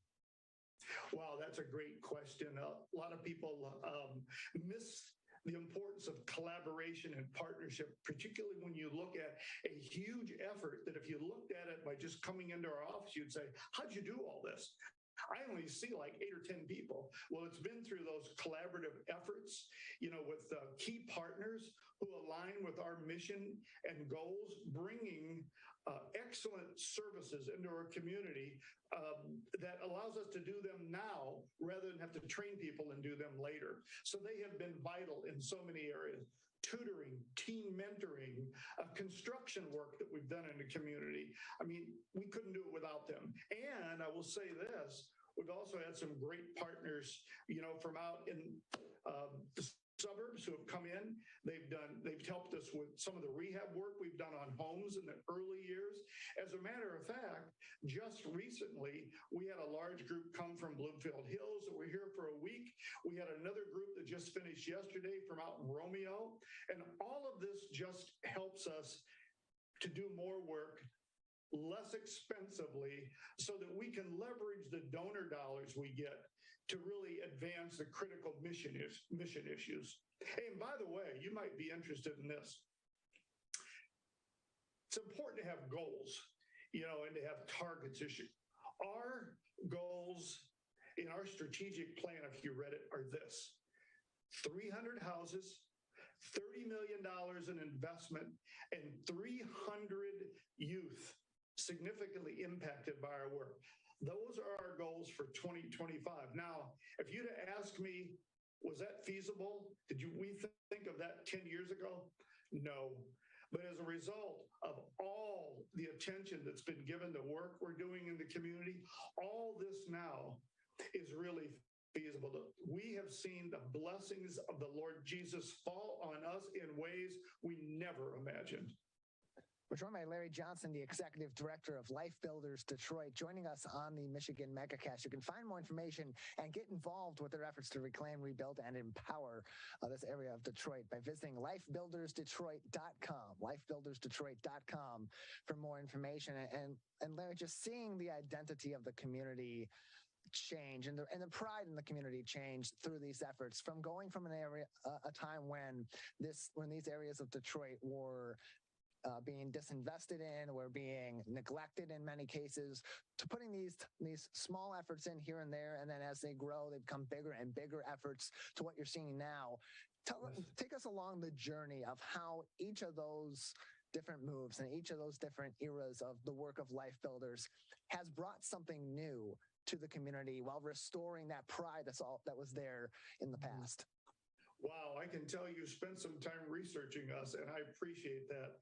Wow, that's a great question. A lot of people miss the importance of collaboration and partnership, particularly when you look at a huge effort that if you looked at it by just coming into our office, you'd say, how'd you do all this? I only see like 8 or 10 people. Well, it's been through those collaborative efforts, you know, with key partners who align with our mission and goals, bringing excellent services into our community that allows us to do them now rather than have to train people and do them later. So they have been vital in so many areas. Tutoring, team mentoring, construction work that we've done in the community. I mean, we couldn't do it without them. And I will say this, we've also had some great partners, you know, from out in the suburbs who have come in. They've helped us with some of the rehab work we've done on homes in the early years. As a matter of fact, just recently, we had a large group come from Bloomfield Hills that were here for a week. We had another group that just finished yesterday from out in Romeo. And all of this just helps us to do more work less expensively so that we can leverage the donor dollars we get to really advance the critical mission issues. And by the way, you might be interested in this. It's important to have goals, you know, and to have targets issued. Our goals in our strategic plan, if you read it, are this: 300 houses, $30 million in investment, and 300 youth significantly impacted by our work. Those are our goals for 2025. Now, if you'd have asked me, was that feasible? Did we think of that 10 years ago? No. But as a result of all the attention that's been given to work we're doing in the community, all this now is really feasible. We have seen the blessings of the Lord Jesus fall on us in ways we never imagined. We're joined by Larry Johnson, the Executive Director of Life Builders Detroit, joining us on the Michigan Megacast. You can find more information and get involved with their efforts to reclaim, rebuild, and empower this area of Detroit by visiting lifebuildersdetroit.com, lifebuildersdetroit.com for more information. And Larry, just seeing the identity of the community change and the pride in the community change through these efforts, from going from an area, a time when these areas of Detroit were being disinvested in, or being neglected in many cases, to putting these small efforts in here and there, and then as they grow, they become bigger and bigger efforts to what you're seeing now. Take us along the journey of how each of those different moves and each of those different eras of the work of Life Builders has brought something new to the community while restoring that pride that was there in the past. Wow, I can tell you spent some time researching us, and I appreciate that.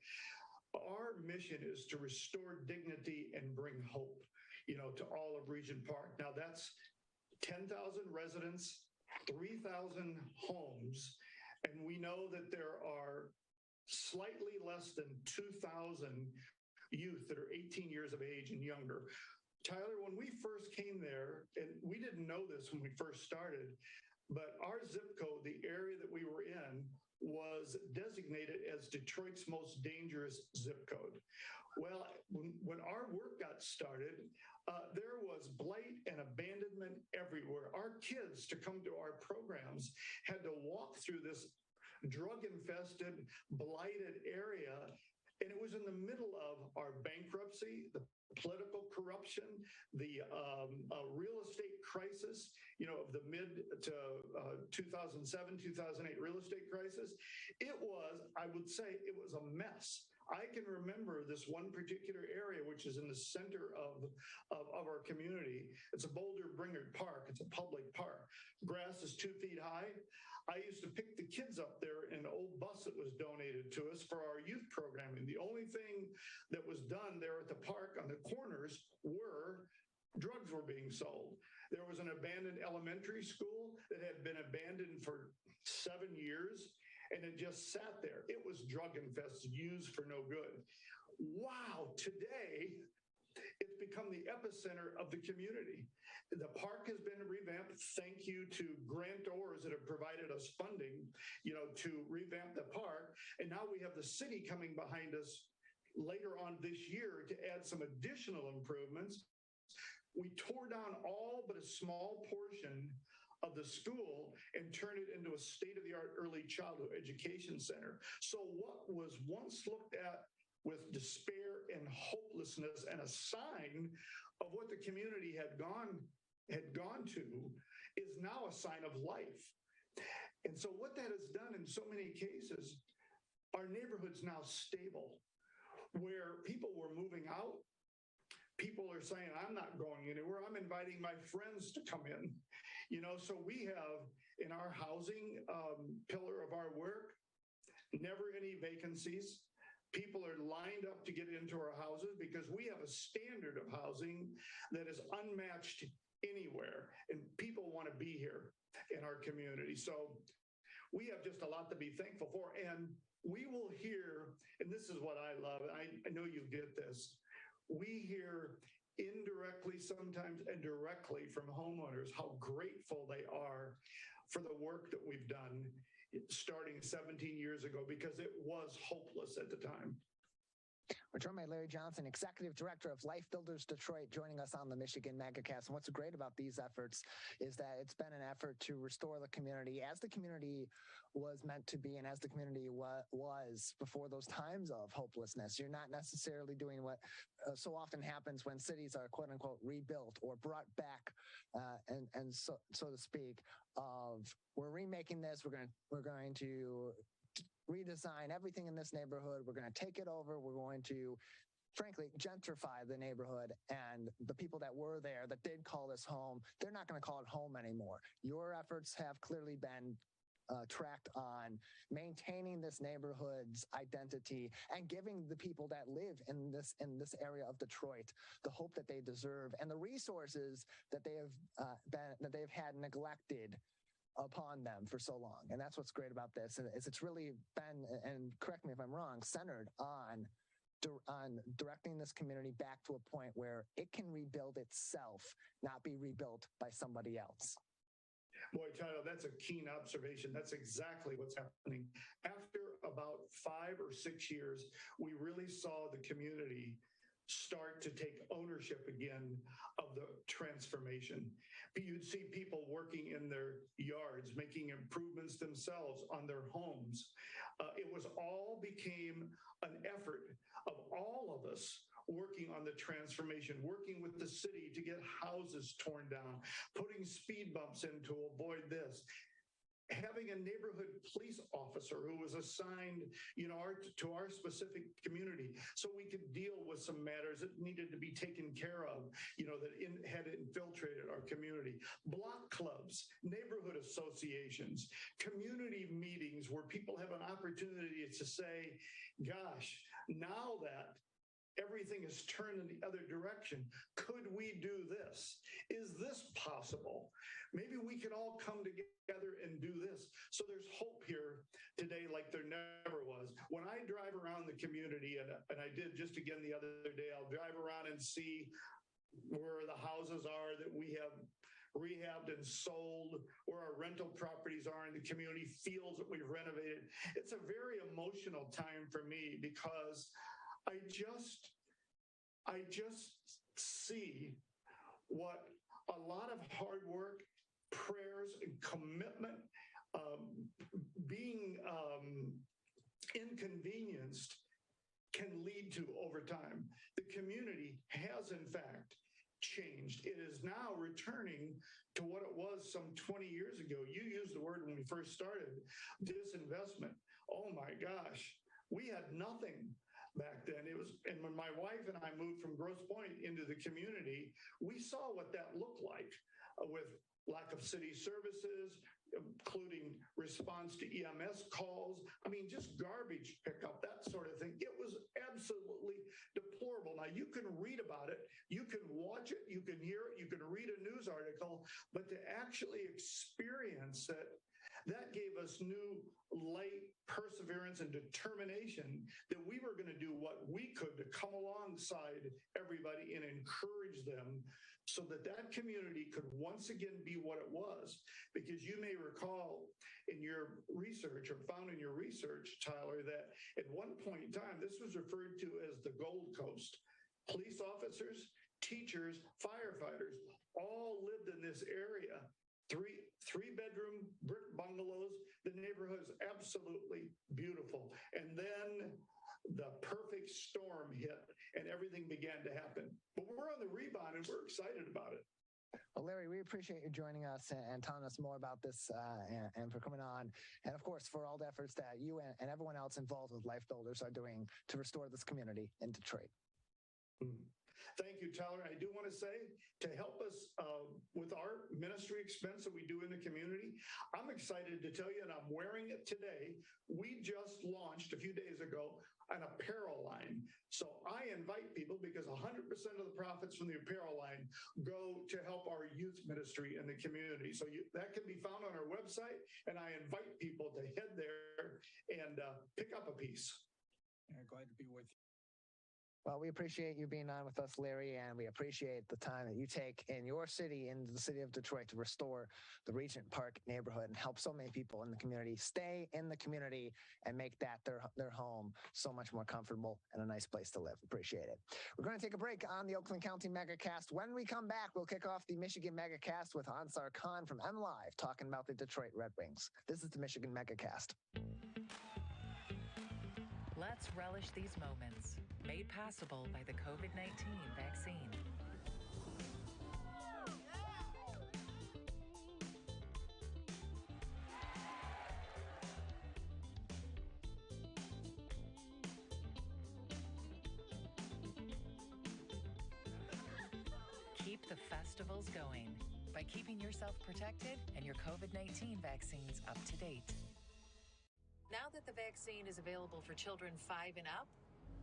Our mission is to restore dignity and bring hope, you know, to all of Region Park. Now that's 10,000 residents, 3,000 homes, and we know that there are slightly less than 2,000 youth that are 18 years of age and younger. Tyler, when we first came there, and we didn't know this when we first started, but our zip code, the area that we were in, was designated as Detroit's most dangerous zip code. Well, when our work got started, there was blight and abandonment everywhere. Our kids, to come to our programs, had to walk through this drug-infested, blighted area, and it was in the middle of our bankruptcy, the political corruption, the real estate crisis, of the mid to 2007, 2008 real estate crisis. It was, I would say, it was a mess. I can remember this one particular area, which is in the center of our community. It's a Boulder Bringard Park. It's a public park. Grass is 2 feet high. I used to pick the kids up there in an old bus that was donated to us for our youth programming. The only thing that was done there at the park on the corners were drugs were being sold. There was an abandoned elementary school that had been abandoned for 7 years, and it just sat there. It was drug infested, used for no good. Wow, today it's become the epicenter of the community. The park has been revamped. Thank you to grantors that have provided us funding, to revamp the park. And now we have the city coming behind us later on this year to add some additional improvements. We tore down all but a small portion of the school and turn it into a state-of-the-art early childhood education center. So what was once looked at with despair and hopelessness and a sign of what the community had gone to is now a sign of life. And so what that has done in so many cases, our neighborhood's now stable, where people were moving out. People are saying, I'm not going anywhere. I'm inviting my friends to come in. So we have in our housing pillar of our work, never any vacancies. People are lined up to get into our houses because we have a standard of housing that is unmatched anywhere. And people want to be here in our community. So we have just a lot to be thankful for. And we will hear, and this is what I love, and I know you get this, we hear indirectly sometimes and directly from homeowners how grateful they are for the work that we've done starting 17 years ago, because it was hopeless at the time. We're joined by Larry Johnson, Executive Director of Life Builders Detroit, joining us on the Michigan Megacast. And what's great about these efforts is that it's been an effort to restore the community as the community was meant to be and as the community was before those times of hopelessness. You're not necessarily doing what so often happens when cities are quote unquote rebuilt or brought back, and so to speak, of we're remaking this, we're going to redesign everything in this neighborhood. We're going to take it over. We're going to, frankly, gentrify the neighborhood. And the people that were there that did call this home, they're not going to call it home anymore. Your efforts have clearly been tracked on maintaining this neighborhood's identity and giving the people that live in this area of Detroit the hope that they deserve and the resources that they've had neglected upon them for so long. And that's what's great about this, is it's really been, and correct me if I'm wrong, centered on directing this community back to a point where it can rebuild itself, not be rebuilt by somebody else. Boy, Tyler, that's a keen observation. That's exactly what's happening. After about 5 or 6 years, we really saw the community start to take ownership again of the transformation. You'd see people working in their yards, making improvements themselves on their homes. It was all became an effort of all of us working on the transformation, working with the city to get houses torn down, putting speed bumps in to avoid this. Having a neighborhood police officer who was assigned, to our specific community, so we could deal with some matters that needed to be taken care of, that had infiltrated our community. Block clubs, neighborhood associations, community meetings where people have an opportunity to say, gosh, now that everything is turned in the other direction, could we do this? Is this possible? Maybe we can all come together and do this. So there's hope here today like there never was. When I drive around the community, and I did just again the other day, I'll drive around and see where the houses are that we have rehabbed and sold, where our rental properties are in the community, fields that we've renovated. It's a very emotional time for me because I just see what a lot of hard work, prayers, and commitment, being inconvenienced can lead to over time. The community has, in fact, changed. It is now returning to what it was some 20 years ago. You used the word when we first started, disinvestment. Oh my gosh, we had nothing back then. And when my wife and I moved from Grosse Pointe into the community, we saw what that looked like with lack of city services, including response to EMS calls. I mean, just garbage pickup, that sort of thing. It was absolutely deplorable. Now, you can read about it, you can watch it, you can hear it, you can read a news article, but to actually experience it, that gave us new light, perseverance, and determination that we were going to do what we could to come alongside everybody and encourage them so that that community could once again be what it was. Because you may recall in your research, or found in your research, Tyler, that at one point in time, this was referred to as the Gold Coast. Police officers, teachers, firefighters all lived in this area. Three-bedroom brick bungalows. The neighborhood is absolutely beautiful. And then the perfect storm hit and everything began to happen. But we're on the rebound and we're excited about it. Well, Larry, we appreciate you joining us and telling us more about this and for coming on. And of course, for all the efforts that you and everyone else involved with Life Builders are doing to restore this community in Detroit. Thank you, Tyler. I do want to say, to help us with our ministry expense that we do in the community, I'm excited to tell you, and I'm wearing it today, we just launched a few days ago an apparel line. So I invite people, because 100% of the profits from the apparel line go to help our youth ministry in the community. So that can be found on our website, and I invite people to head there and pick up a piece. Yeah, glad to be with you. Well, we appreciate you being on with us, Larry, and we appreciate the time that you take in your city, in the city of Detroit, to restore the Regent Park neighborhood and help so many people in the community stay in the community and make that their home so much more comfortable and a nice place to live. Appreciate it. We're going to take a break on the Oakland County Megacast. When we come back, we'll kick off the Michigan Megacast with Ansar Khan from MLive talking about the Detroit Red Wings. This is the Michigan Megacast. Let's relish these moments, made possible by the COVID-19 vaccine. Keep the festivals going by keeping yourself protected and your COVID-19 vaccines up to date. Now that the vaccine is available for children 5 and up,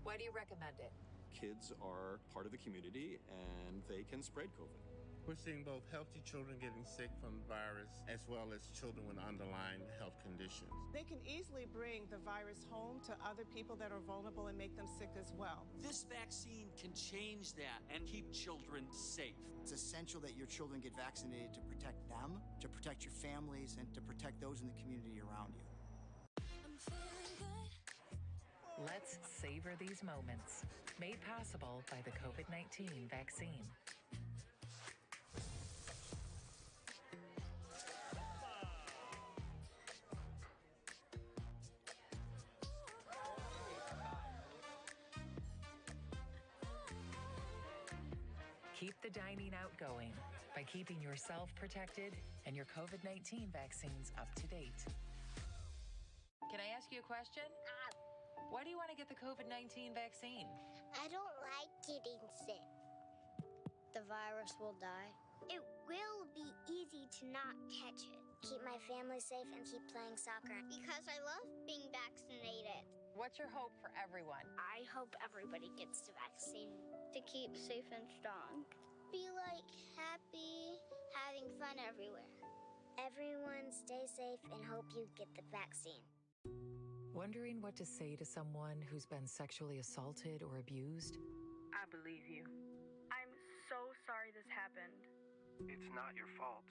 why do you recommend it? Kids are part of the community and they can spread COVID. We're seeing both healthy children getting sick from the virus as well as children with underlying health conditions. They can easily bring the virus home to other people that are vulnerable and make them sick as well. This vaccine can change that and keep children safe. It's essential that your children get vaccinated to protect them, to protect your families, and to protect those in the community around you. Let's savor these moments, made possible by the COVID-19 vaccine. Keep the dining out going by keeping yourself protected and your COVID-19 vaccines up to date. Can I ask you a question? Why do you want to get the COVID-19 vaccine? I don't like getting sick. The virus will die. It will be easy to not catch it. Keep my family safe and keep playing soccer. Because I love being vaccinated. What's your hope for everyone? I hope everybody gets the vaccine to keep safe and strong. Be like happy, having fun everywhere. Everyone stay safe and hope you get the vaccine. Wondering what to say to someone who's been sexually assaulted or abused? I believe you. I'm so sorry this happened. It's not your fault.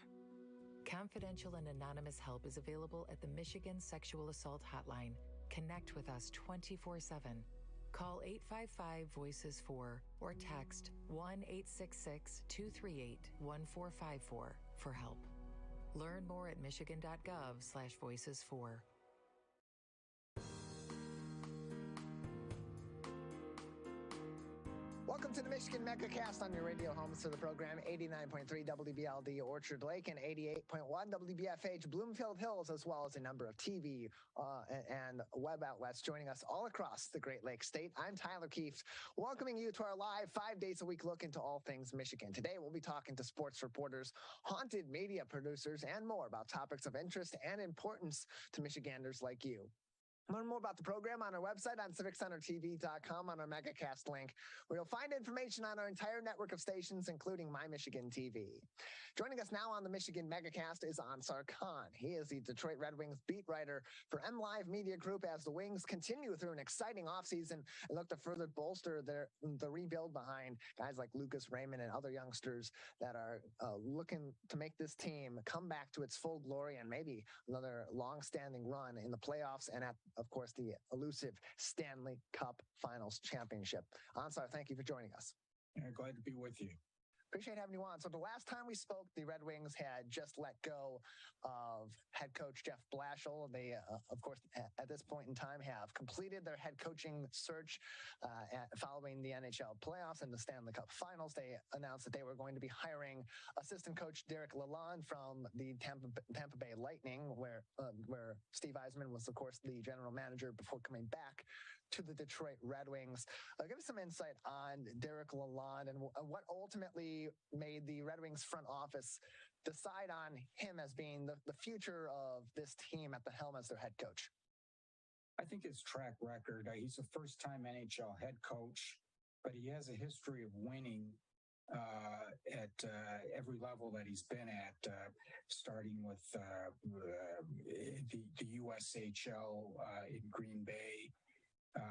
Confidential and anonymous help is available at the Michigan Sexual Assault Hotline. Connect with us 24/7. Call 855-VOICES-4 or text 1-866-238-1454 for help. Learn more at michigan.gov/voices4. Welcome to the Michigan Megacast on your radio homes to the program, 89.3 WBLD Orchard Lake and 88.1 WBFH Bloomfield Hills, as well as a number of TV and web outlets joining us all across the Great Lakes State. I'm Tyler Kieft, welcoming you to our live 5 days a week look into all things Michigan. Today, we'll be talking to sports reporters, haunted media producers, and more about topics of interest and importance to Michiganders like you. Learn more about the program on our website on civiccentertv.com on our Megacast link, where you'll find information on our entire network of stations, including My Michigan TV. Joining us now on the Michigan Megacast is Ansar Khan. He is the Detroit Red Wings beat writer for MLive Media Group as the Wings continue through an exciting offseason and look to further bolster the rebuild behind guys like Lucas Raymond and other youngsters that are looking to make this team come back to its full glory and maybe another long-standing run in the playoffs and at, of course, the elusive Stanley Cup Finals Championship. Ansar, thank you for joining us. Yeah, glad to be with you. Appreciate having you on. So the last time we spoke, the Red Wings had just let go of head coach Jeff Blashill. They, of course, at this point in time have completed their head coaching search following the NHL playoffs and the Stanley Cup Finals. They announced that they were going to be hiring assistant coach Derek Lalonde from the Tampa Bay Lightning, where Steve Yzerman was, of course, the general manager before coming back to the Detroit Red Wings. Give us some insight on Derek Lalonde and what ultimately made the Red Wings front office decide on him as being the future of this team at the helm as their head coach. I think his track record, he's a first-time NHL head coach, but he has a history of winning at every level that he's been at, starting with the USHL in Green Bay.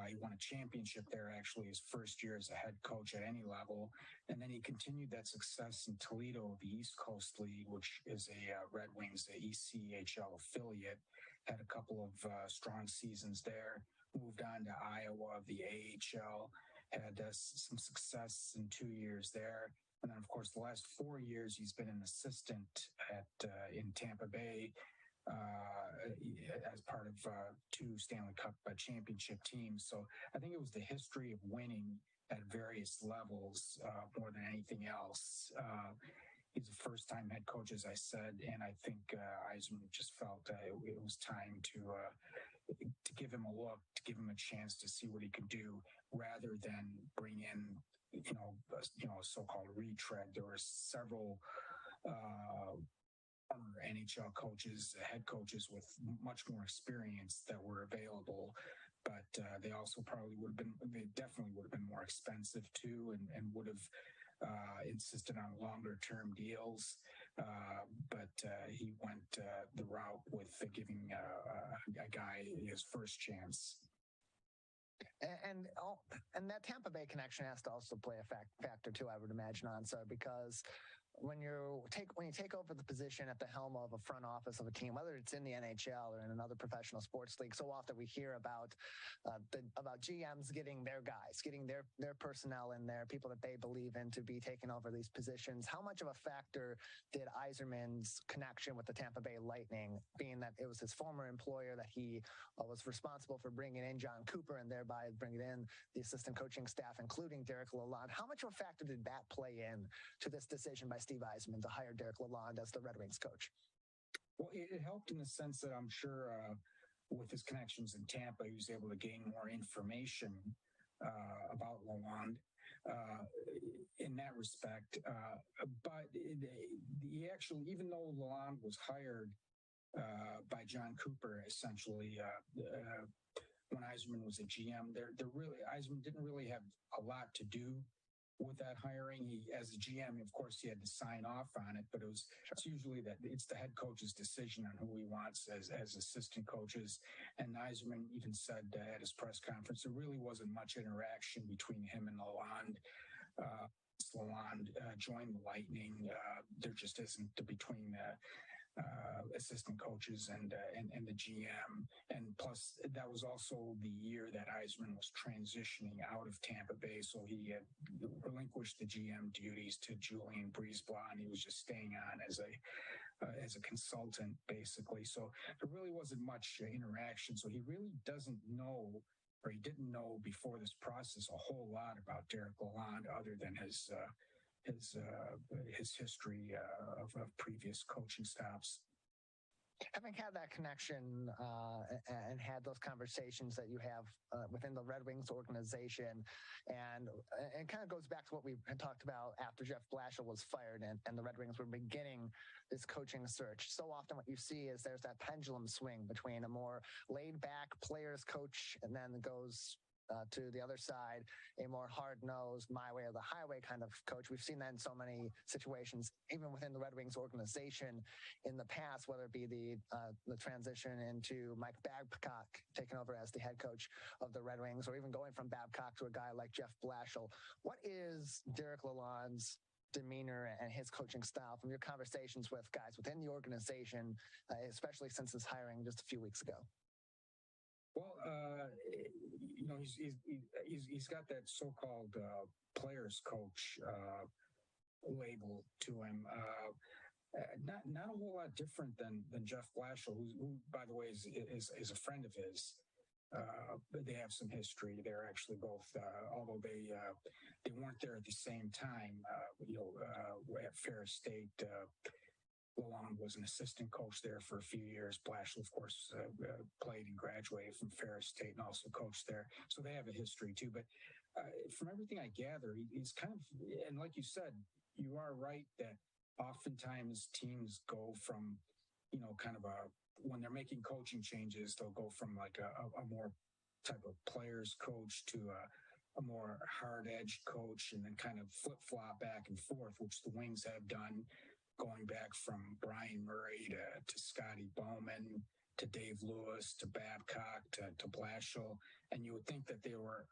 He won a championship there, actually, his first year as a head coach at any level. And then he continued that success in Toledo, the East Coast League, which is a Red Wings, the ECHL affiliate. Had a couple of strong seasons there. Moved on to Iowa, the AHL. Had some success in 2 years there. And then, of course, the last 4 years, he's been an assistant in Tampa Bay, as part of two Stanley Cup championship teams. So I think it was the history of winning at various levels more than anything else. He's a first-time head coach, as I said, and I think Yzerman just felt it was time to give him a look, to give him a chance to see what he could do, rather than bring in a so-called retread. There were several NHL coaches, head coaches with much more experience that were available, but they also they definitely would have been more expensive too, and would have insisted on longer term deals. But he went the route with giving a guy his first chance. And that Tampa Bay connection has to also play a factor too, I would imagine, Ansar, because when you take over the position at the helm of a front office of a team, whether it's in the NHL or in another professional sports league, so often we hear about GMs getting their guys, getting their personnel in there, people that they believe in to be taking over these positions. How much of a factor did Yzerman's connection with the Tampa Bay Lightning, being that it was his former employer that he was responsible for bringing in John Cooper and thereby bringing in the assistant coaching staff, including Derek Lalonde? How much of a factor did that play in to this decision by Steve Yzerman to hire Derek Lalonde as the Red Wings coach? Well, it helped in the sense that I'm sure with his connections in Tampa, he was able to gain more information about Lalonde in that respect. But he actually, even though Lalonde was hired by John Cooper, essentially, when Yzerman was a GM, Yzerman didn't really have a lot to do with that hiring. He, as a GM, of course, he had to sign off on it, but it's usually that it's the head coach's decision on who he wants as assistant coaches. And Yzerman even said at his press conference, there really wasn't much interaction between him and Lalonde. Lalonde joined the Lightning, there just isn't between the assistant coaches and the GM. And plus, that was also the year that Eisman was transitioning out of Tampa Bay. So he had relinquished the GM duties to Julian Breezeblatt, and he was just staying on as a consultant, basically. So there really wasn't much interaction. So he really doesn't know, or he didn't know before this process, a whole lot about Derek Lalonde other than his history of previous coaching stops. Having had that connection and had those conversations that you have within the Red Wings organization, and it kind of goes back to what we had talked about after Jeff Blashill was fired and the Red Wings were beginning this coaching search. So often what you see is there's that pendulum swing between a more laid-back players coach and then goes to the other side, a more hard-nosed, my way or the highway kind of coach. We've seen that in so many situations, even within the Red Wings organization in the past, whether it be the transition into Mike Babcock taking over as the head coach of the Red Wings, or even going from Babcock to a guy like Jeff Blashill. What is Derek Lalonde's demeanor and his coaching style from your conversations with guys within the organization, especially since his hiring just a few weeks ago? Well, he's got that so-called players coach label to him. Not a whole lot different than Jeff Blashill, who by the way is a friend of his. But they have some history. They're actually both, although they weren't there at the same time. At Ferris State. Lalonde was an assistant coach there for a few years. Blashill, of course, played and graduated from Ferris State and also coached there. So they have a history too. But from everything I gather, he's kind of, and like you said, you are right that oftentimes teams go from, kind of when they're making coaching changes, they'll go from like a more type of players coach to a more hard-edged coach, and then kind of flip-flop back and forth, which the Wings have done, going back from Brian Murray to Scotty Bowman to Dave Lewis to Babcock to Blashill, and you would think that they were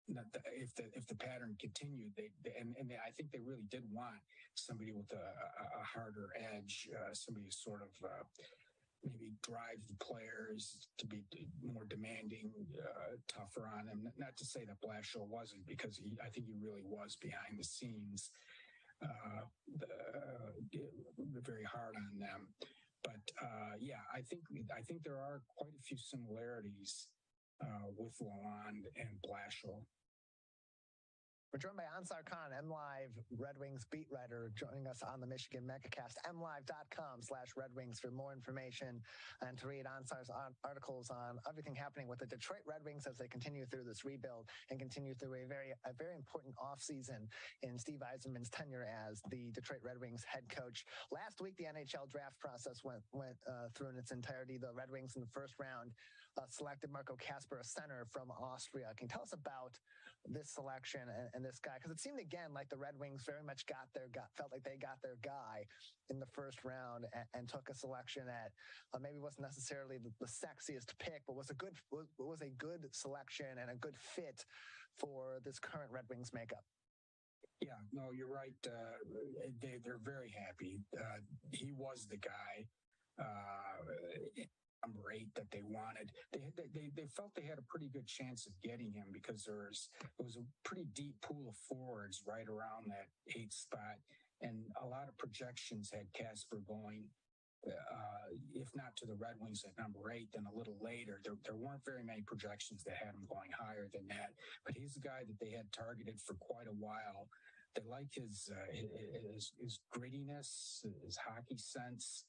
if the pattern continued, I think they really did want somebody with a harder edge, somebody who sort of maybe drive the players to be more demanding, tougher on them. Not to say that Blashill wasn't, because I think he really was behind the scenes. Very hard on them, but I think there are quite a few similarities with Lalonde and Blashill. We're joined by Ansar Khan, MLive Red Wings beat writer, joining us on the Michigan Megacast, mlive.com/Red Wings for more information and to read Ansar's articles on everything happening with the Detroit Red Wings as they continue through this rebuild and continue through a very important offseason in Steve Yzerman's tenure as the Detroit Red Wings head coach. Last week, the NHL draft process went through in its entirety. The Red Wings in the first round selected Marco Kasper, a center from Austria. Can you tell us about this selection and this guy? Because it seemed again like the Red Wings very much felt like they got their guy in the first round and took a selection that maybe wasn't necessarily the sexiest pick, but was a good selection and a good fit for this current Red Wings makeup. Yeah, no, you're right. They're very happy. He was the guy. Number 8 that they wanted. They felt they had a pretty good chance of getting him because it was a pretty deep pool of forwards right around that 8th spot, and a lot of projections had Kasper going, if not to the Red Wings at number 8, then a little later. There weren't very many projections that had him going higher than that, but he's the guy that they had targeted for quite a while. They like his grittiness, his hockey sense.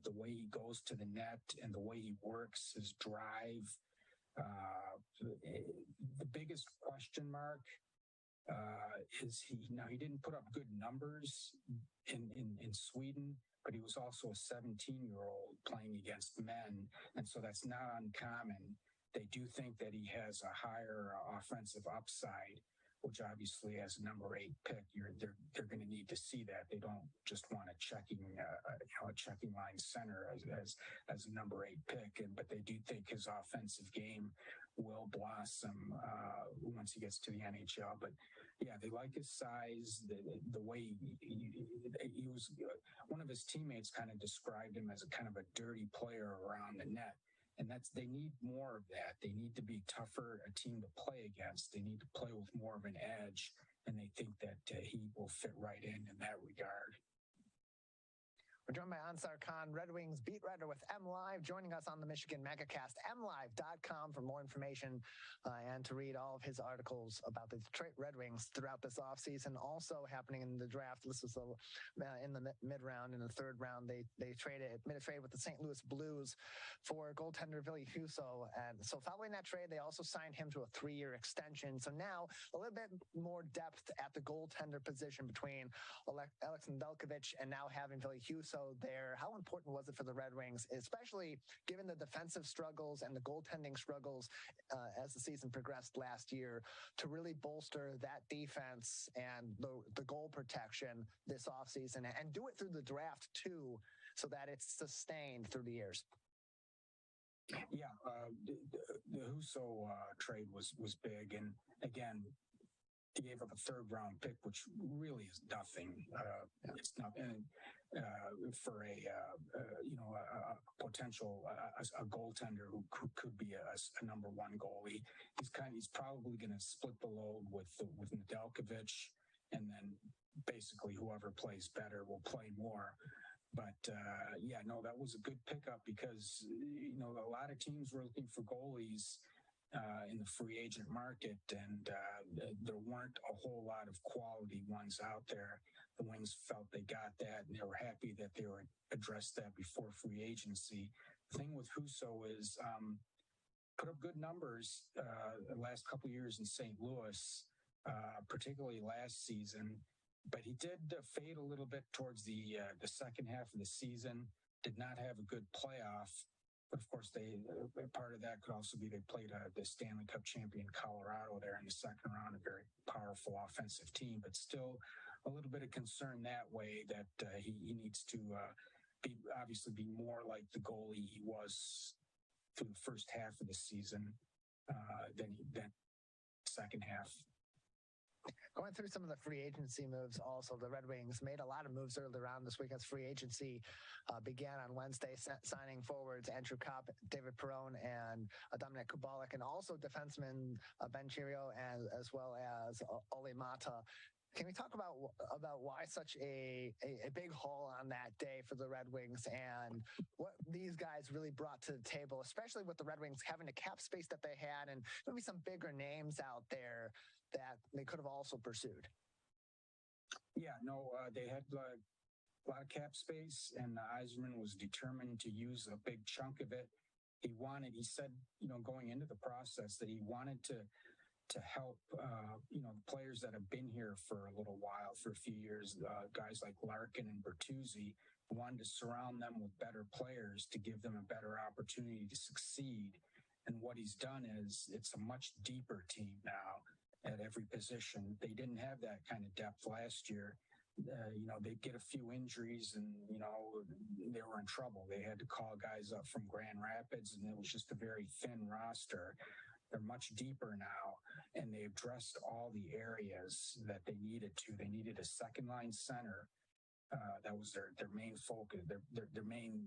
The way he goes to the net and the way he works, his drive. The biggest question mark is he didn't put up good numbers in Sweden, but he was also a 17-year-old playing against men, and so that's not uncommon. They do think that he has a higher offensive upside, which obviously as a number 8 pick, they're going to need to see that. They don't just want a checking line center as a number 8 pick, but they do think his offensive game will blossom once he gets to the NHL. But Yeah, they like his size, the way he was. One of his teammates kind of described him as a kind of a dirty player around the net. And they need more of that. They need to be tougher, a team to play against. They need to play with more of an edge. And they think that he will fit right in that regard. We're joined by Ansar Khan, Red Wings beat writer with MLive, joining us on the Michigan Megacast, mlive.com for more information and to read all of his articles about the Detroit Red Wings throughout this offseason. Also happening in the draft, this was in the mid-round. In the third round, they made a trade with the St. Louis Blues for goaltender Ville Husso. And so following that trade, they also signed him to a 3-year extension. So now a little bit more depth at the goaltender position between Alex Nedeljkovic and now having Ville Husso there. How important was it for the Red Wings, especially given the defensive struggles and the goaltending struggles as the season progressed last year, to really bolster that defense and the goal protection this offseason and do it through the draft too, so that it's sustained through the years? Yeah, the Husso trade was big, and again, he gave up a third-round pick, which really is nothing. It's nothing for a potential a goaltender who could be a number one goalie. He's probably going to split the load with Nedeljkovic, and then basically whoever plays better will play more. But that was a good pickup because a lot of teams were looking for goalies in the free agent market, and there weren't a whole lot of quality ones out there. The Wings felt they got that, and they were happy that they were addressed that before free agency. The thing with Husso is put up good numbers the last couple of years in St. Louis, particularly last season, but he did fade a little bit towards the second half of the season, did not have a good playoff. But of course, part of that could also be they played the Stanley Cup champion Colorado there in the second round, a very powerful offensive team, but still a little bit of concern that way that he needs to be more like the goalie he was through the first half of the season than second half. Going through some of the free agency moves also, the Red Wings made a lot of moves earlier on this week as free agency began on Wednesday, signing forwards Andrew Kopp, David Perron, and Dominic Kubalik, and also defenseman Ben Chirio, as well as Ole Mata. Can we talk about why such a big haul on that day for the Red Wings and what these guys really brought to the table, especially with the Red Wings having the cap space that they had and maybe some bigger names out there that they could have also pursued? Yeah, no, they had a lot of cap space, and Yzerman was determined to use a big chunk of it. He said, going into the process that he wanted to help, the players that have been here for a little while, for a few years, guys like Larkin and Bertuzzi, wanted to surround them with better players to give them a better opportunity to succeed. And what he's done is it's a much deeper team now at every position. They didn't have that kind of depth last year. They'd get a few injuries and, they were in trouble. They had to call guys up from Grand Rapids, and it was just a very thin roster. They're much deeper now, and they addressed all the areas that they needed to. They needed a second line center. That was their main focus, their main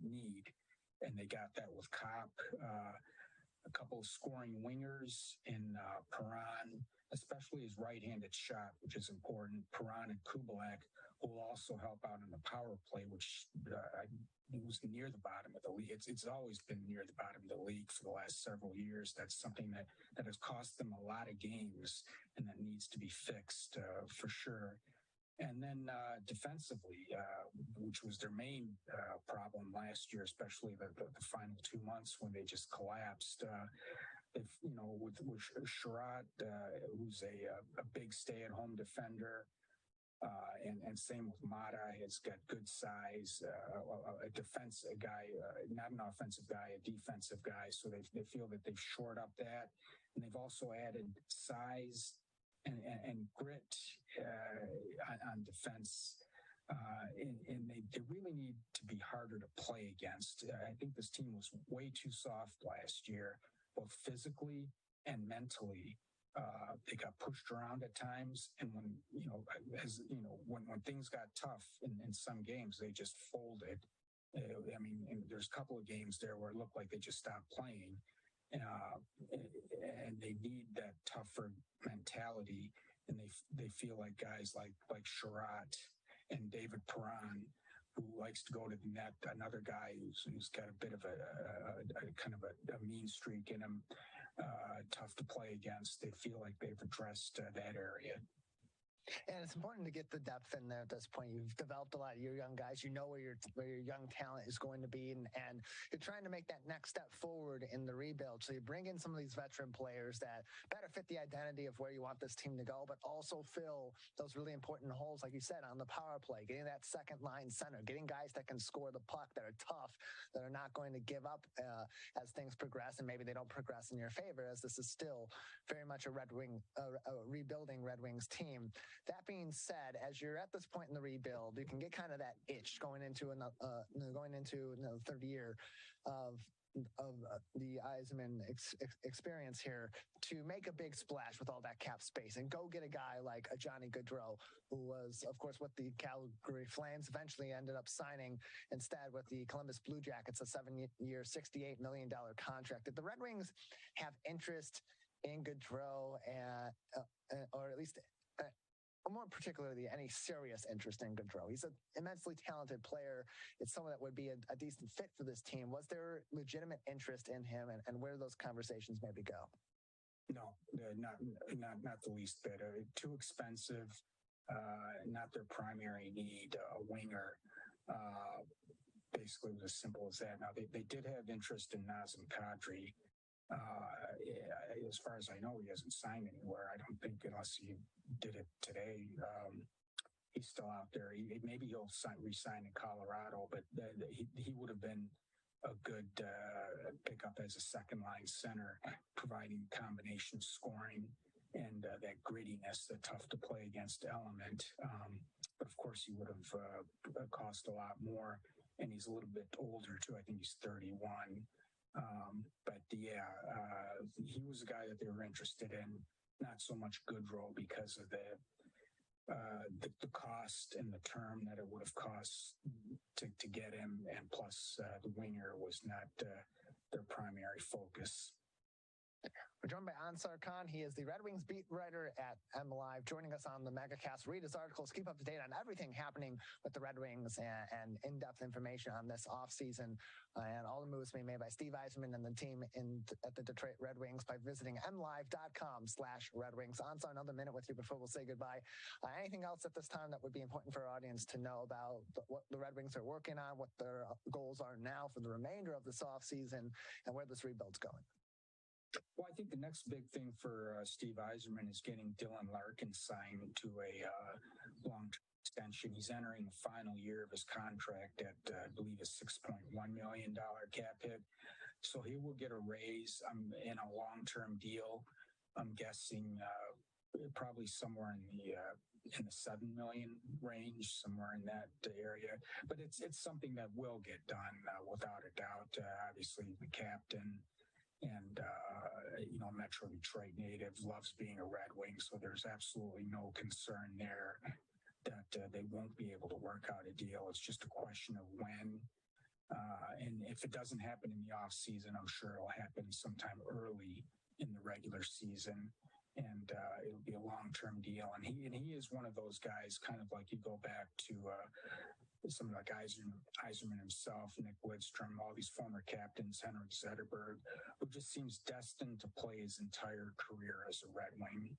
need. And they got that with Kopp, a couple of scoring wingers in Perron, especially his right-handed shot, which is important. Perron and Kubalik, who will also help out in the power play, which was near the bottom of the league. It's always been near the bottom of the league for the last several years. That's something that has cost them a lot of games and that needs to be fixed for sure. And then defensively, which was their main problem last year, especially the final 2 months when they just collapsed. With Sherratt, who's a big stay-at-home defender, and same with Mata, has got good size, a guy, not an offensive guy, a defensive guy. So they feel that they've shored up that, and they've also added size and grit on defense, and they really need to be harder to play against. I think this team was way too soft last year, both physically and mentally, They got pushed around at times, and when things got tough in some games, they just folded. I mean, there's a couple of games there where it looked like they just stopped playing, and they need that tougher mentality, and they feel like guys like Sherratt and David Perron, who likes to go to the net, another guy who's got a bit of a kind of a mean streak in him, tough to play against. They feel like they've addressed that area. And it's important to get the depth in there at this point. You've developed a lot of your young guys. You know where your young talent is going to be, and you're trying to make that next step forward in the rebuild. So you bring in some of these veteran players that better fit the identity of where you want this team to go, but also fill those really important holes, like you said, on the power play, getting that second line center, getting guys that can score the puck, that are tough, that are not going to give up as things progress, and maybe they don't progress in your favor, as this is still very much a rebuilding Red Wings team. That being said, as you're at this point in the rebuild, you can get kind of that itch going into another third year of the Yzerman experience here to make a big splash with all that cap space and go get a guy like a Johnny Gaudreau, who was, of course, with the Calgary Flames, eventually ended up signing instead with the Columbus Blue Jackets, a 7-year, $68 million contract. Did the Red Wings have interest in Gaudreau, or at least more particularly any serious interest in Gaudreau? He's an immensely talented player. It's someone that would be a decent fit for this team. Was there legitimate interest in him, and where do those conversations maybe go? No, not the least bit. Too expensive, not their primary need. A winger, basically, was as simple as that. Now, they did have interest in Nazem Kadri. As far as I know, he hasn't signed anywhere. I don't think, unless he did it today. He's still out there. Maybe he'll re-sign in Colorado, but he would have been a good pickup as a second line center, providing combination scoring and that grittiness, the tough to play against element. But of course, he would have cost a lot more, and he's a little bit older too. I think he's 31. He was a guy that they were interested in. Not so much Gaudreau because of the cost and the term that it would have cost to get him, and plus the winger was not their primary focus. We're joined by Ansar Khan. He is the Red Wings beat writer at MLive, joining us on the Megacast. Read his articles, keep up to date on everything happening with the Red Wings, and in-depth information on this offseason and all the moves being made by Steve Yzerman and the team at the Detroit Red Wings by visiting mlive.com/Red Wings. Ansar, another minute with you before we'll say goodbye. Anything else at this time that would be important for our audience to know about what the Red Wings are working on, what their goals are now for the remainder of this offseason, and where this rebuild's going? Well, I think the next big thing for Steve Yzerman is getting Dylan Larkin signed to a long-term extension. He's entering the final year of his contract at, I believe, a $6.1 million cap hit. So he will get a raise in a long-term deal. I'm guessing probably somewhere in the $7 million range, somewhere in that area. But it's something that will get done without a doubt. Obviously, the captain and Metro Detroit native, loves being a Red Wing, so there's absolutely no concern there that they won't be able to work out a deal. It's just a question of when. And if it doesn't happen in the off season, I'm sure it'll happen sometime early in the regular season, and it'll be a long-term deal. And he is one of those guys, kind of like you go back to some of the guys, Yzerman himself, Nick Lidstrom, all these former captains, Henrik Zetterberg, who just seems destined to play his entire career as a Red Wing.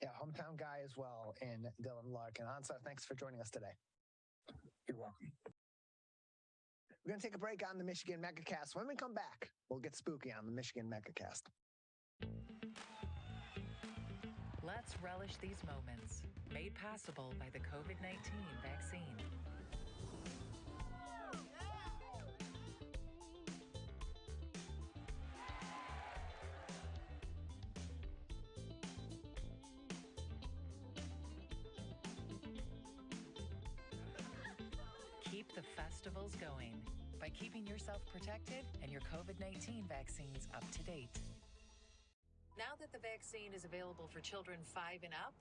Yeah, hometown guy as well in Dylan Larkin. Ansar, thanks for joining us today. You're welcome. We're going to take a break on the Michigan Megacast. When we come back, we'll get spooky on the Michigan Megacast. Let's relish these moments, made possible by the COVID-19 vaccine. Keep the festivals going by keeping yourself protected and your COVID-19 vaccines up to date. Now that that the vaccine is available for children 5 and up,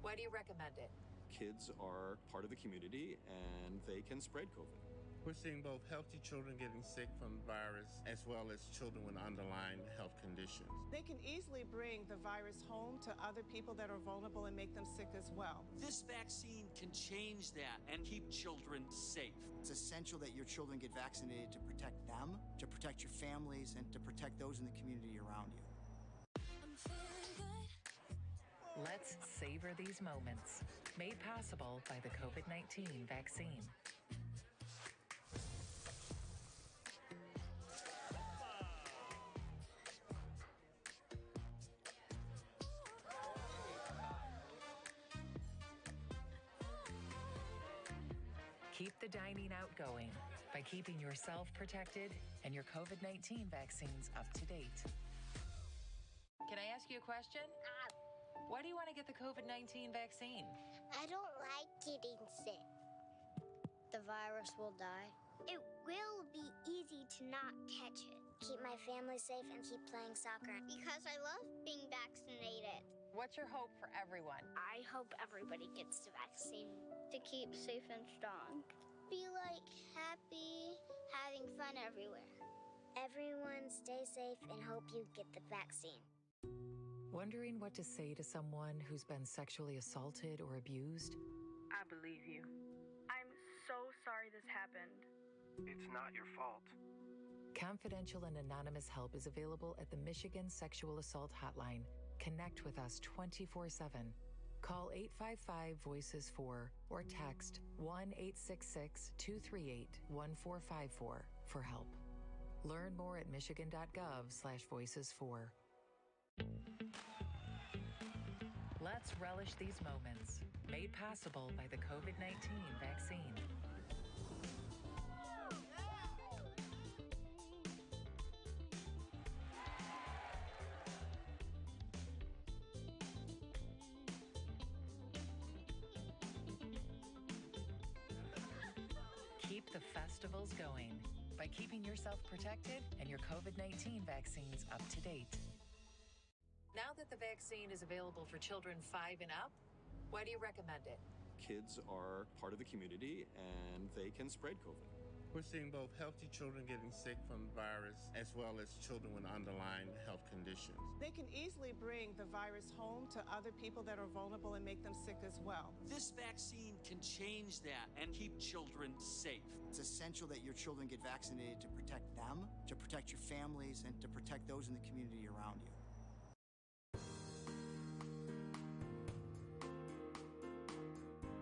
why do you recommend it? Kids are part of the community and they can spread COVID. We're seeing both healthy children getting sick from the virus as well as children with underlying health conditions. They can easily bring the virus home to other people that are vulnerable and make them sick as well. This vaccine can change that and keep children safe. It's essential that your children get vaccinated to protect them, to protect your families, and to protect those in the community around you. Let's savor these moments, made possible by the COVID-19 vaccine. Keep the dining out going by keeping yourself protected and your COVID-19 vaccines up to date. Can I ask you a question? Why do you want to get the COVID-19 vaccine? I don't like getting sick. The virus will die. It will be easy to not catch it. Keep my family safe and keep playing soccer because I love being vaccinated. What's your hope for everyone? I hope everybody gets the vaccine to keep safe and strong. Be like happy, having fun everywhere. Everyone stay safe and hope you get the vaccine. Wondering what to say to someone who's been sexually assaulted or abused? I believe you. I'm so sorry this happened. It's not your fault. Confidential and anonymous help is available at the Michigan Sexual Assault Hotline. Connect with us 24/7. Call 855-VOICES-4 or text 1-866-238-1454 for help. Learn more at michigan.gov/voices4. Let's relish these moments, made possible by the COVID-19 vaccine. Keep the festivals going by keeping yourself protected and your COVID-19 vaccines up to date. Now that the vaccine is available for children 5 and up, why do you recommend it? Kids are part of the community and they can spread COVID. We're seeing both healthy children getting sick from the virus as well as children with underlying health conditions. They can easily bring the virus home to other people that are vulnerable and make them sick as well. This vaccine can change that and keep children safe. It's essential that your children get vaccinated to protect them, to protect your families, and to protect those in the community around you.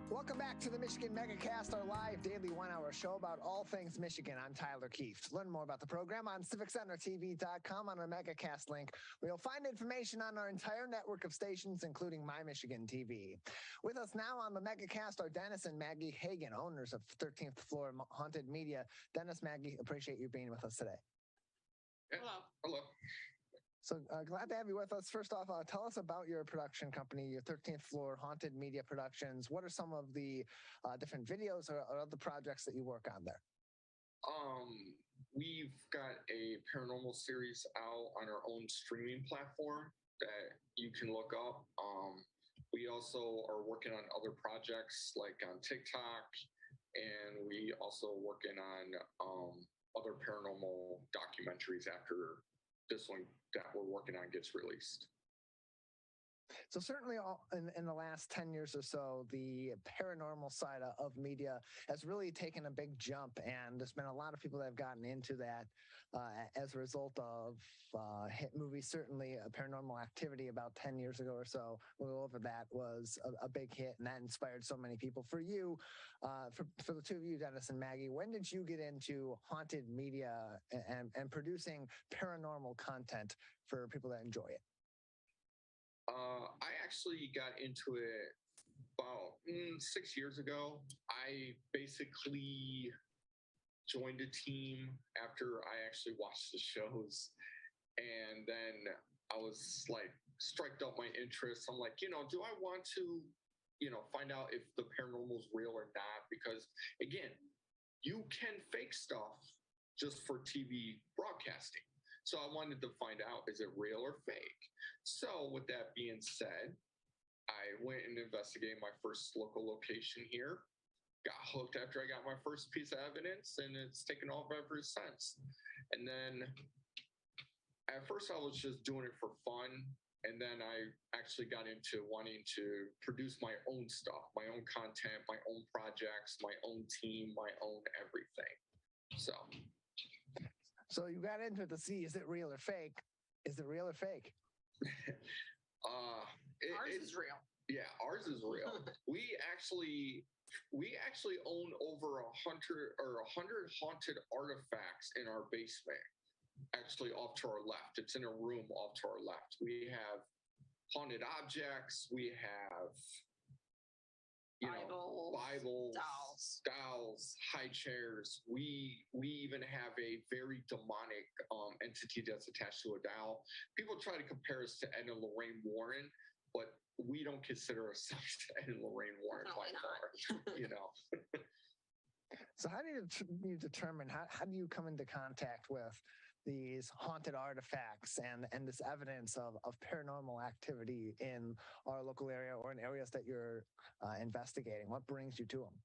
Welcome back to the Michigan Megacast, our live daily 1-hour show about all things Michigan. I'm Tyler Kieft. Learn more about the program on civiccentertv.com on our Megacast link, where you'll find information on our entire network of stations, including My Michigan TV. With us now on the Megacast are Dennis and Maggie Hagan, owners of 13th Floor Haunted Media. Dennis, Maggie, appreciate you being with us today. Hello. Hello. So glad to have you with us. First off, tell us about your production company, your 13th Floor Haunted Media Productions. What are some of the different videos or other projects that you work on there? We've got a paranormal series out on our own streaming platform that you can look up. We also are working on other projects like on TikTok, and we also working on other paranormal documentaries after this one that we're working on gets released. So certainly in the last 10 years or so, the paranormal side of media has really taken a big jump, and there's been a lot of people that have gotten into that as a result of hit movies. Certainly Paranormal Activity about 10 years ago or so, we'll go over that, was a big hit, and that inspired so many people. For you, for the two of you, Dennis and Maggie, when did you get into haunted media and producing paranormal content for people that enjoy it? I actually got into it about 6 years ago. I basically joined a team after I actually watched the shows, and then I was like, striked up my interest. I'm like, do I want to, find out if the paranormal is real or not? Because again, you can fake stuff just for TV broadcasting. So I wanted to find out, is it real or fake? So with that being said, I went and investigated my first local location here, got hooked after I got my first piece of evidence, and it's taken off ever since. And then at first I was just doing it for fun. And then I actually got into wanting to produce my own stuff, my own content, my own projects, my own team, my own everything. So you got into it to see, is it real or fake? Is it real or fake? Ours is real. Yeah, ours is real. we actually own over 100 haunted artifacts in our basement. Actually, off to our left. It's in a room off to our left. We have haunted objects. We have, Bibles, dolls, high chairs. We even have a very demonic entity that's attached to a doll. People try to compare us to Ed and Lorraine Warren, but we don't consider ourselves Ed and Lorraine Warren by far. So how do you determine, how do you come into contact with these haunted artifacts and this evidence of paranormal activity in our local area or in areas that you're investigating? What brings you to them?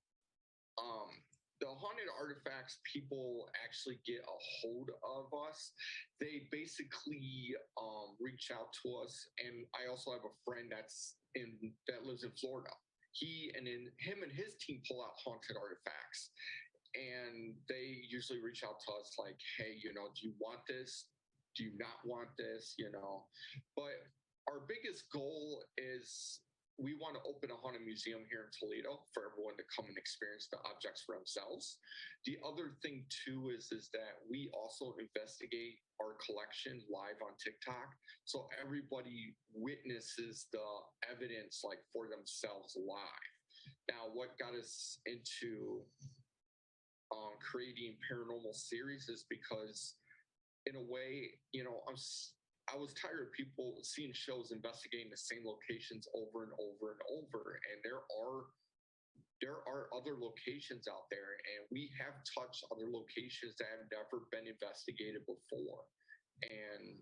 The haunted artifacts, people actually get a hold of us. They basically reach out to us. And I also have a friend that lives in Florida. Him and his team pull out haunted artifacts. And they usually reach out to us like, hey, do you want this? Do you not want this? But our biggest goal is we want to open a haunted museum here in Toledo for everyone to come and experience the objects for themselves. The other thing too is that we also investigate our collection live on TikTok. So everybody witnesses the evidence like for themselves live. Now, what got us into creating Paranormal Series is because in a way, I was tired of people seeing shows investigating the same locations over and over and over. And there are other locations out there, and we have touched other locations that have never been investigated before. And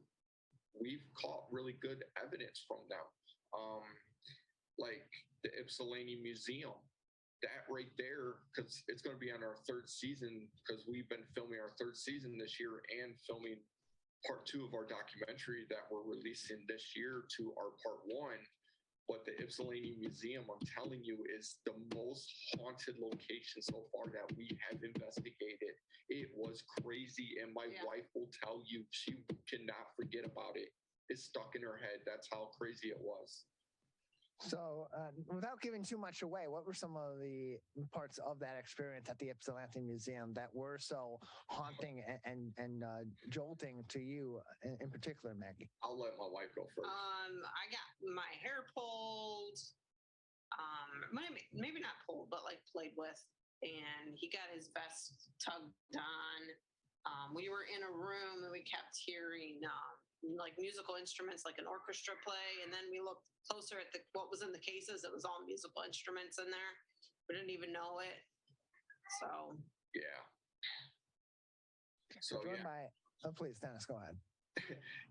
we've caught really good evidence from them. Like the Ypsilanti Museum. That right there, because it's going to be on our third season, because we've been filming our third season this year and filming part 2 of our documentary that we're releasing this year to our part 1. But the Ypsilanti Museum, I'm telling you, is the most haunted location so far that we have investigated. It was crazy, and my wife will tell you she cannot forget about it. It's stuck in her head. That's how crazy it was. So without giving too much away, what were some of the parts of that experience at the Ypsilanti Museum that were so haunting and jolting to you in particular, Maggie? I'll let my wife go first. I got my hair pulled, maybe not pulled, but like played with. And he got his vest tugged on. We were in a room and we kept hearing like musical instruments, like an orchestra play. And then we looked closer at what was in the cases. It was all musical instruments in there. We didn't even know it. So yeah. Please, Dennis, go ahead.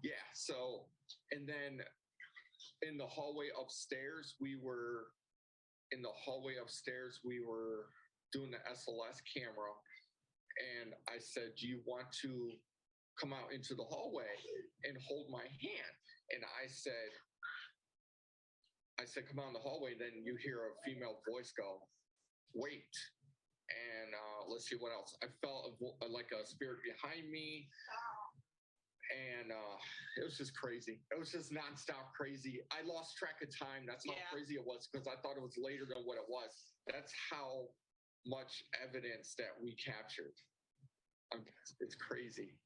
Yeah. So, and then in the hallway upstairs, we were doing the SLS camera. And I said, do you want to come out into the hallway and hold my hand? And I said, come out in the hallway. Then you hear a female voice go, wait. And let's see what else. I felt like a spirit behind me. And it was just crazy. It was just nonstop crazy. I lost track of time. That's how crazy it was, because I thought it was later than what it was. That's how much evidence that we captured. It's crazy.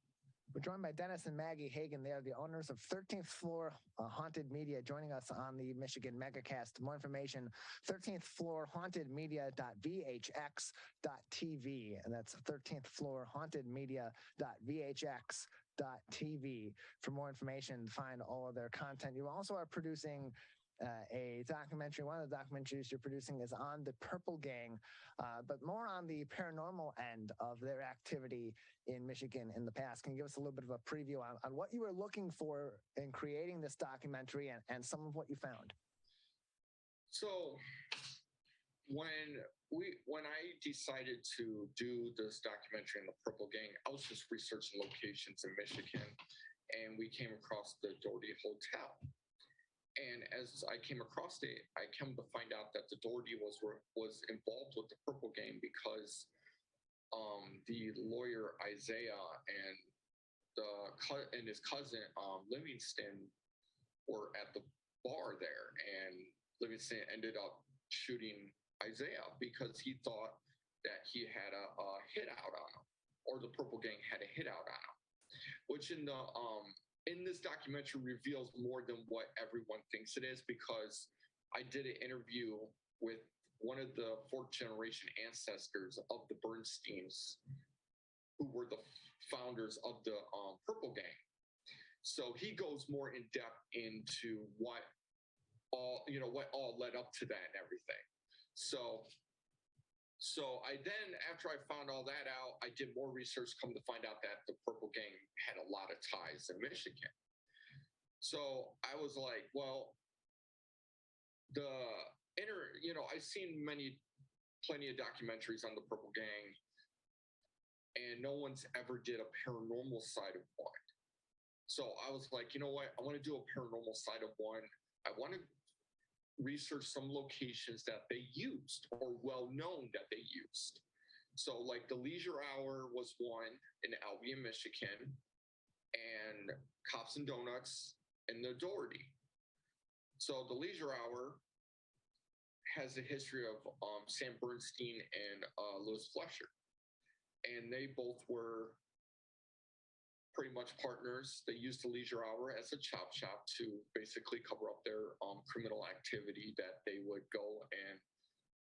We're joined by Dennis and Maggie Hagan. They are the owners of 13th Floor Haunted Media, joining us on the Michigan Megacast. More information, 13th Floor hauntedmedia.vhx.tv. And that's 13th Floor hauntedmedia.vhx.tv for more information, find all of their content. You also are producing a documentary. One of the documentaries you're producing is on the Purple Gang, but more on the paranormal end of their activity in Michigan in the past. Can you give us a little bit of a preview on what you were looking for in creating this documentary and some of what you found? So when I decided to do this documentary on the Purple Gang, I was just researching locations in Michigan, and we came across the Dory Hotel. And as I came across it, I came to find out that the Dory was involved with the Purple Gang because the lawyer Isaiah and his cousin Livingston were at the bar there, and Livingston ended up shooting Isaiah because he thought that he had a hit out on him, or the Purple Gang had a hit out on him, which in this documentary reveals more than what everyone thinks it is, because I did an interview with one of the fourth generation ancestors of the Bernsteins, who were the founders of the Purple Gang. So he goes more in depth into what all led up to that and everything. So I then, after I found all that out, I did more research, come to find out that the Purple Gang had a lot of ties in Michigan. So I was like, well, I've seen plenty of documentaries on the Purple Gang, and no one's ever did a paranormal side of one. So I was like, you know what? I want to do a paranormal side of one. I want to research some locations that they used, or well known that they used. So like the Leisure Hour was one in Albion, Michigan, and Cops and Donuts in the Dory. So the Leisure Hour has a history of Sam Bernstein and Louis Fletcher, and they both were pretty much partners. They used the Leisure Hour as a chop shop to basically cover up their criminal activity, that they would go and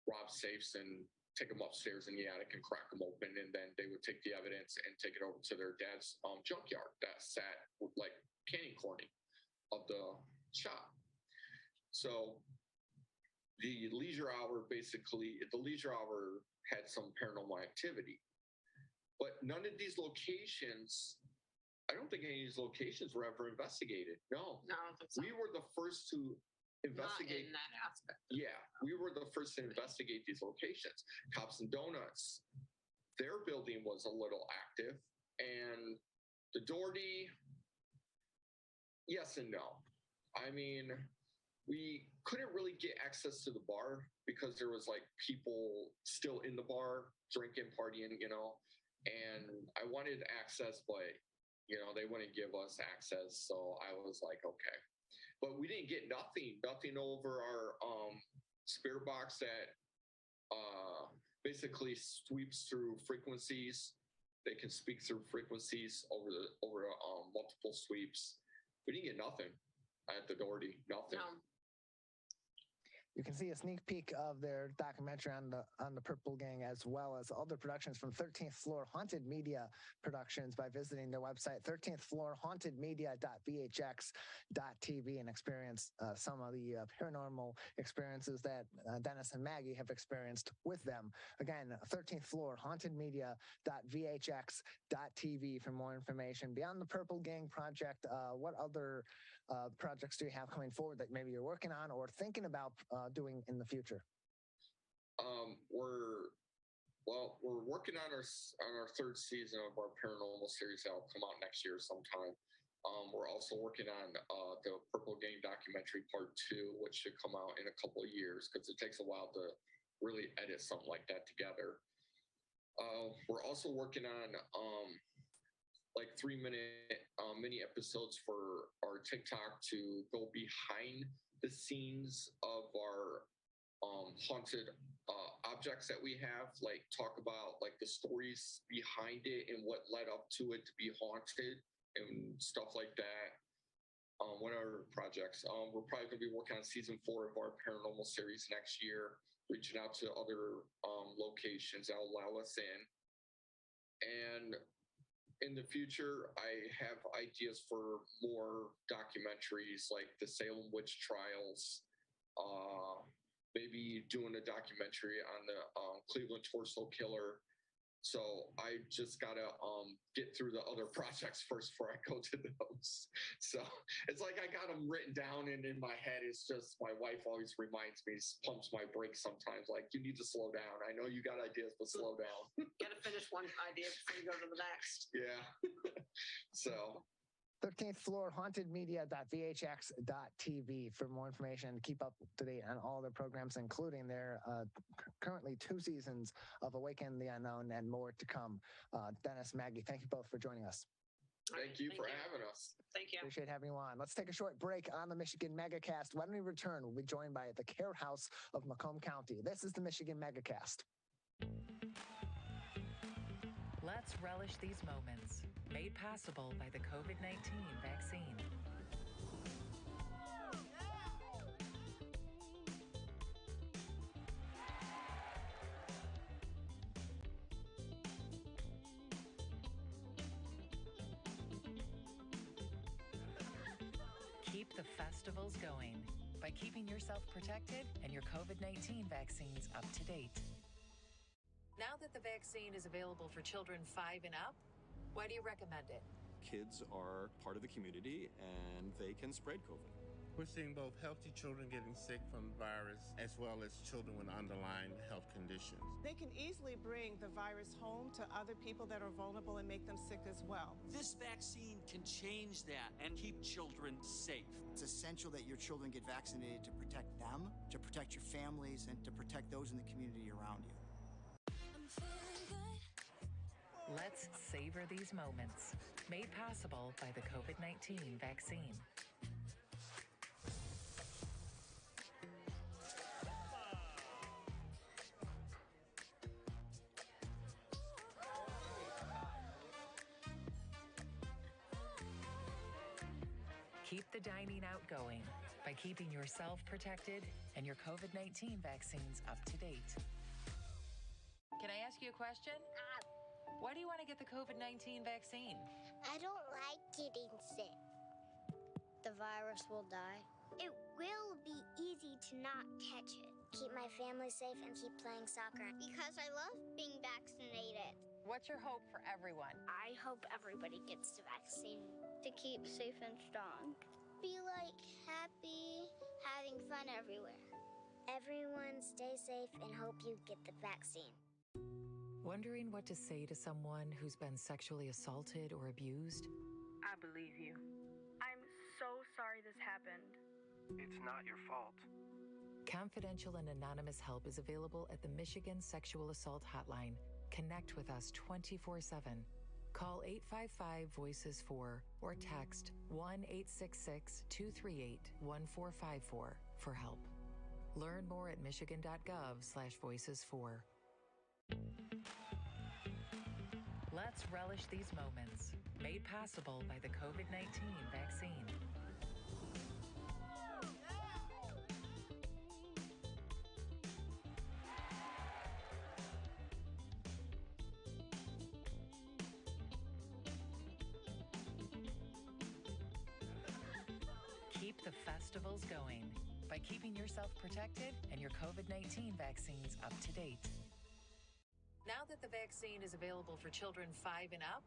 rob safes and take them upstairs in the attic and crack them open, and then they would take the evidence and take it over to their dad's junkyard that sat like candy corning of the shop. So the Leisure Hour had some paranormal activity, but none of these locations, I don't think any of these locations were ever investigated. No, I don't think so. We were the first to investigate. Not in that aspect. Yeah, we were the first to investigate these locations. Cops and Donuts, their building was a little active, and the Dory, yes and no. I mean, we couldn't really get access to the bar because there was like people still in the bar drinking, partying, and I wanted access, but they wouldn't give us access. So I was like, okay. But we didn't get nothing over our spirit box that basically sweeps through frequencies. They can speak through frequencies over multiple sweeps. We didn't get nothing at the Dory. Nothing. No. You can see a sneak peek of their documentary on the Purple Gang, as well as other productions from 13th Floor Haunted Media Productions, by visiting their website, 13th Floor hauntedmedia.vhx.tv, and experience some of the paranormal experiences that Dennis and Maggie have experienced with them. Again, 13th Floor hauntedmedia.vhx.tv for more information. Beyond the Purple Gang project, what other projects do you have coming forward that maybe you're working on or thinking about doing in the future? We're working on our third season of our Paranormal Series that will come out next year sometime. We're also working on the Purple Gang documentary part 2, which should come out in a couple of years because it takes a while to really edit something like that together. We're also working on like 3-minute mini episodes for our TikTok to go behind the scenes of our haunted objects that we have, like talk about like the stories behind it and what led up to it to be haunted and stuff like that. What are projects? We're probably going to be working on season 4 of our Paranormal Series next year, reaching out to other locations that will allow us in. And in the future, I have ideas for more documentaries like the Salem Witch Trials maybe doing a documentary on the Cleveland Torso Killer. So I just gotta get through the other projects first before I go to those. So it's like I got them written down, and in my head, it's just my wife always reminds me, pumps my brakes sometimes. Like, you need to slow down. I know you got ideas, but slow down. Gotta finish one idea before you go to the next. Yeah. So 13th floor hauntedmedia.vhx.tv for more information and keep up to date on all their programs, including their currently 2 seasons of Awaken the Unknown and more to come. Dennis, Maggie, thank you both for joining us. Thank you for having us. Thank you. Appreciate having you on. Let's take a short break on the Michigan Megacast. When we return, we'll be joined by the Care House of Macomb County. This is the Michigan Megacast. Let's relish these moments, made possible by the COVID-19 vaccine. Keep the festivals going by keeping yourself protected and your COVID-19 vaccines up to date. Now that the vaccine is available for children 5 and up, why do you recommend it? Kids are part of the community and they can spread COVID. We're seeing both healthy children getting sick from the virus as well as children with underlying health conditions. They can easily bring the virus home to other people that are vulnerable and make them sick as well. This vaccine can change that and keep children safe. It's essential that your children get vaccinated to protect them, to protect your families, and to protect those in the community around you. Let's savor these moments, made possible by the COVID-19 vaccine. Keep the dining out going by keeping yourself protected and your COVID-19 vaccines up to date. Can I ask you a question? Why do you want to get the COVID-19 vaccine? I don't like getting sick. The virus will die. It will be easy to not catch it. Keep my family safe and keep playing soccer because I love being vaccinated. What's your hope for everyone? I hope everybody gets the vaccine to keep safe and strong. Be like happy, having fun everywhere. Everyone stay safe and hope you get the vaccine. Wondering what to say to someone who's been sexually assaulted or abused? I believe you. I'm so sorry this happened. It's not your fault. Confidential and anonymous help is available at the Michigan Sexual Assault Hotline. Connect with us 24/7. Call 855-VOICES-4 or text 1-866-238-1454 for help. Learn more at michigan.gov/voices4. Let's relish these moments, made possible by the COVID-19 vaccine. Keep the festivals going by keeping yourself protected and your COVID-19 vaccines up to date. Now that the vaccine is available for children 5 and up,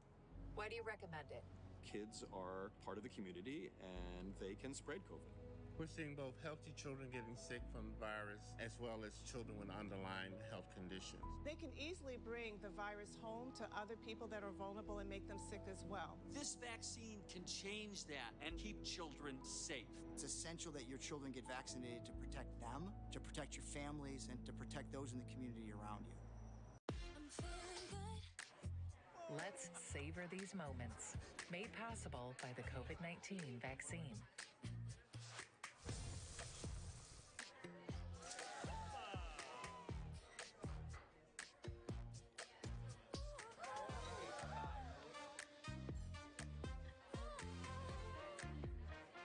why do you recommend it? Kids are part of the community and they can spread COVID. We're seeing both healthy children getting sick from the virus as well as children with underlying health conditions. They can easily bring the virus home to other people that are vulnerable and make them sick as well. This vaccine can change that and keep children safe. It's essential that your children get vaccinated to protect them, to protect your families, and to protect those in the community around you. Let's savor these moments, made possible by the COVID-19 vaccine.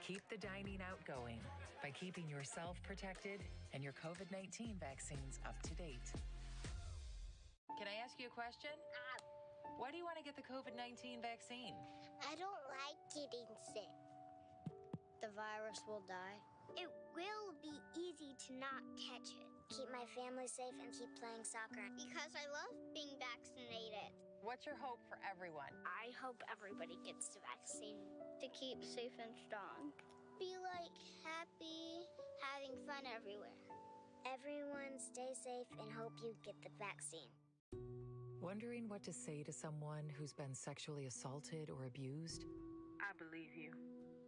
Keep the dining out going by keeping yourself protected and your COVID-19 vaccines up to date. Can I ask you a question? Why do you want to get the COVID-19 vaccine? I don't like getting sick. The virus will die. It will be easy not catch it. Keep my family safe and keep playing soccer. Because I love being vaccinated. What's your hope for everyone? I hope everybody gets the vaccine to keep safe and strong. Be like happy, having fun everywhere. Everyone stay safe and hope you get the vaccine. Wondering what to say to someone who's been sexually assaulted or abused? I believe you.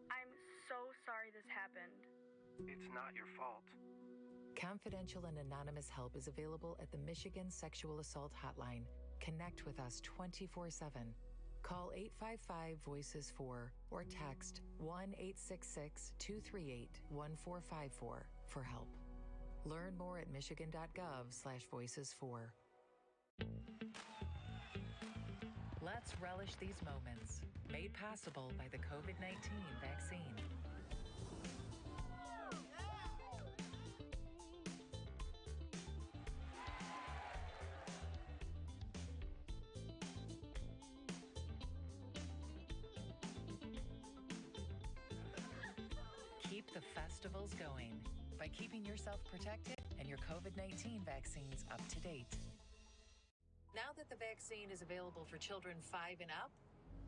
I'm so sorry this happened. It's not your fault. Confidential and anonymous help is available at the Michigan Sexual Assault Hotline. Connect with us 24/7. Call 855-VOICES-4 or text 1-866-238-1454 for help. Learn more at michigan.gov/voices4. Let's relish these moments, made possible by the COVID-19 vaccine. Keep the festivals going by keeping yourself protected and your COVID-19 vaccines up to date. Now that the vaccine is available for children 5 and up,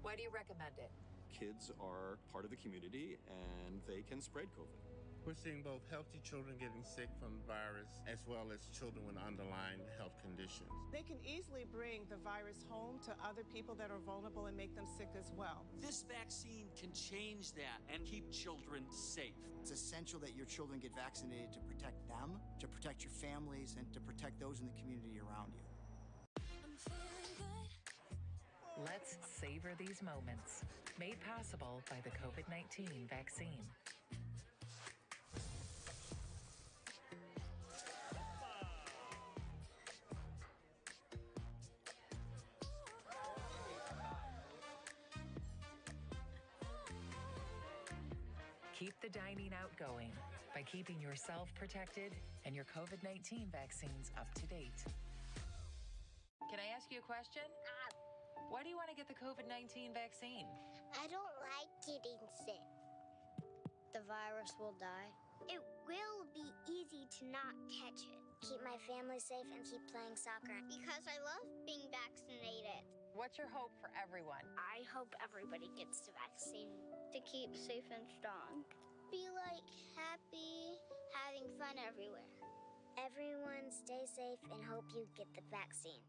why do you recommend it? Kids are part of the community and they can spread COVID. We're seeing both healthy children getting sick from the virus as well as children with underlying health conditions. They can easily bring the virus home to other people that are vulnerable and make them sick as well. This vaccine can change that and keep children safe. It's essential that your children get vaccinated to protect them, to protect your families, and to protect those in the community around you. Let's savor these moments, made possible by the COVID-19 vaccine. Keep the dining out going by keeping yourself protected and your COVID-19 vaccines up to date. Can I ask you a question? Why do you want to get the COVID-19 vaccine? I don't like getting sick. The virus will die. It will be easy to not catch it. Keep my family safe and keep playing soccer. Because I love being vaccinated. What's your hope for everyone? I hope everybody gets the vaccine to keep safe and strong. Be like happy, having fun everywhere. Everyone stay safe and hope you get the vaccine.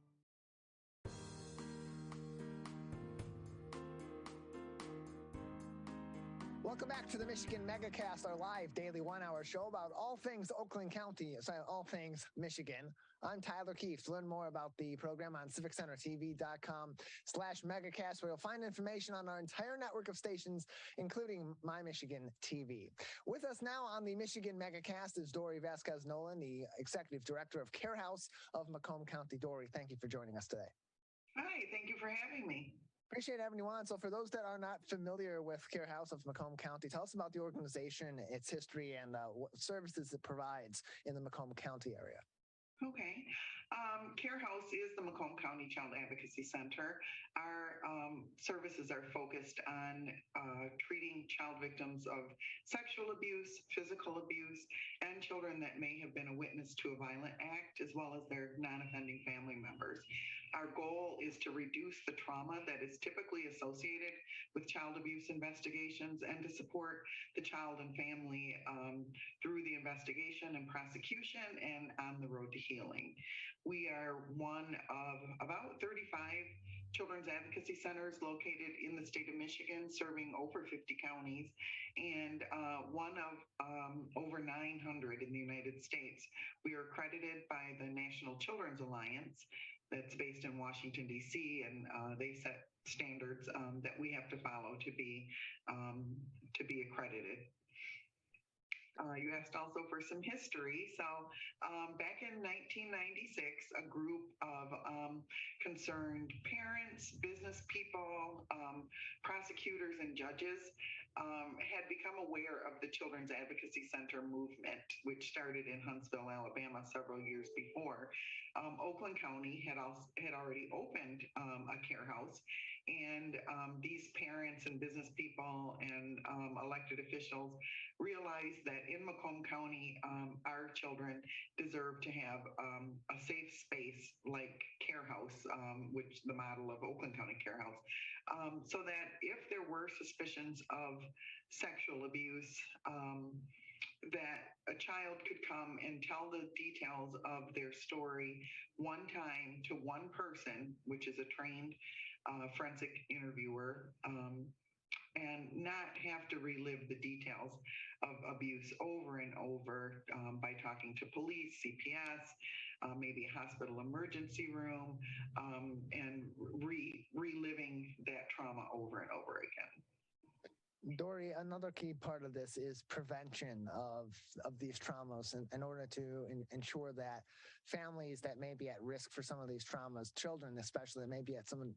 Welcome back to the Michigan Megacast, our live daily 1-hour show about all things Oakland County, all things Michigan. I'm Tyler Kieft. Learn more about the program on civiccentertv.com/megacast, where you'll find information on our entire network of stations, including My Michigan TV. With us now on the Michigan Megacast is Dorie Vasquez-Nolan, the Executive Director of Care House of Macomb County. Dorie, thank you for joining us today. Hi, thank you for having me. Appreciate having you on. So for those that are not familiar with Care House of Macomb County, tell us about the organization, its history, and what services it provides in the Macomb County area. Okay. Care House is the Macomb County Child Advocacy Center. Our services are focused on treating child victims of sexual abuse, physical abuse, and children that may have been a witness to a violent act, as well as their non-offending family members. Our goal is to reduce the trauma that is typically associated with child abuse investigations and to support the child and family through the investigation and prosecution and on the road to healing. We are one of about 35 children's advocacy centers located in the state of Michigan, serving over 50 counties, and one of over 900 in the United States. We are accredited by the National Children's Alliance that's based in Washington, D.C., and they set standards that we have to follow to be accredited. You asked also for some history. So back in 1996, a group of concerned parents, business people, prosecutors, and judges had become aware of the Children's Advocacy Center movement, which started in Huntsville, Alabama several years before. Oakland County had already opened a care house, and these parents and business people and elected officials realized that in Macomb County, our children deserve to have a safe space like Care House, which the model of Oakland County Care House, so that if there were suspicions of sexual abuse, that a child could come and tell the details of their story one time to one person, which is a trained forensic interviewer, and not have to relive the details of abuse over and over by talking to police, CPS, maybe a hospital emergency room, and reliving that trauma over and over again. Dory, another key part of this is prevention of these traumas in order to ensure that families that may be at risk for some of these traumas, children especially, that may be at some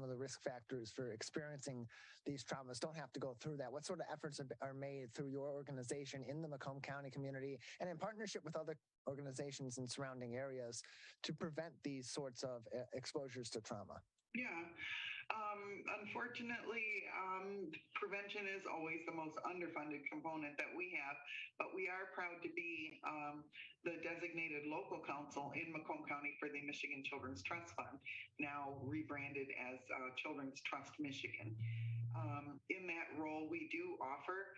of the risk factors for experiencing these traumas, don't have to go through that. What sort of efforts are made through your organization in the Macomb County community and in partnership with other organizations in surrounding areas to prevent these sorts of exposures to trauma? Yeah. Unfortunately, prevention is always the most underfunded component that we have, but we are proud to be the designated local counsel in Macomb County for the Michigan Children's Trust Fund, now rebranded as Children's Trust Michigan. In that role, we do offer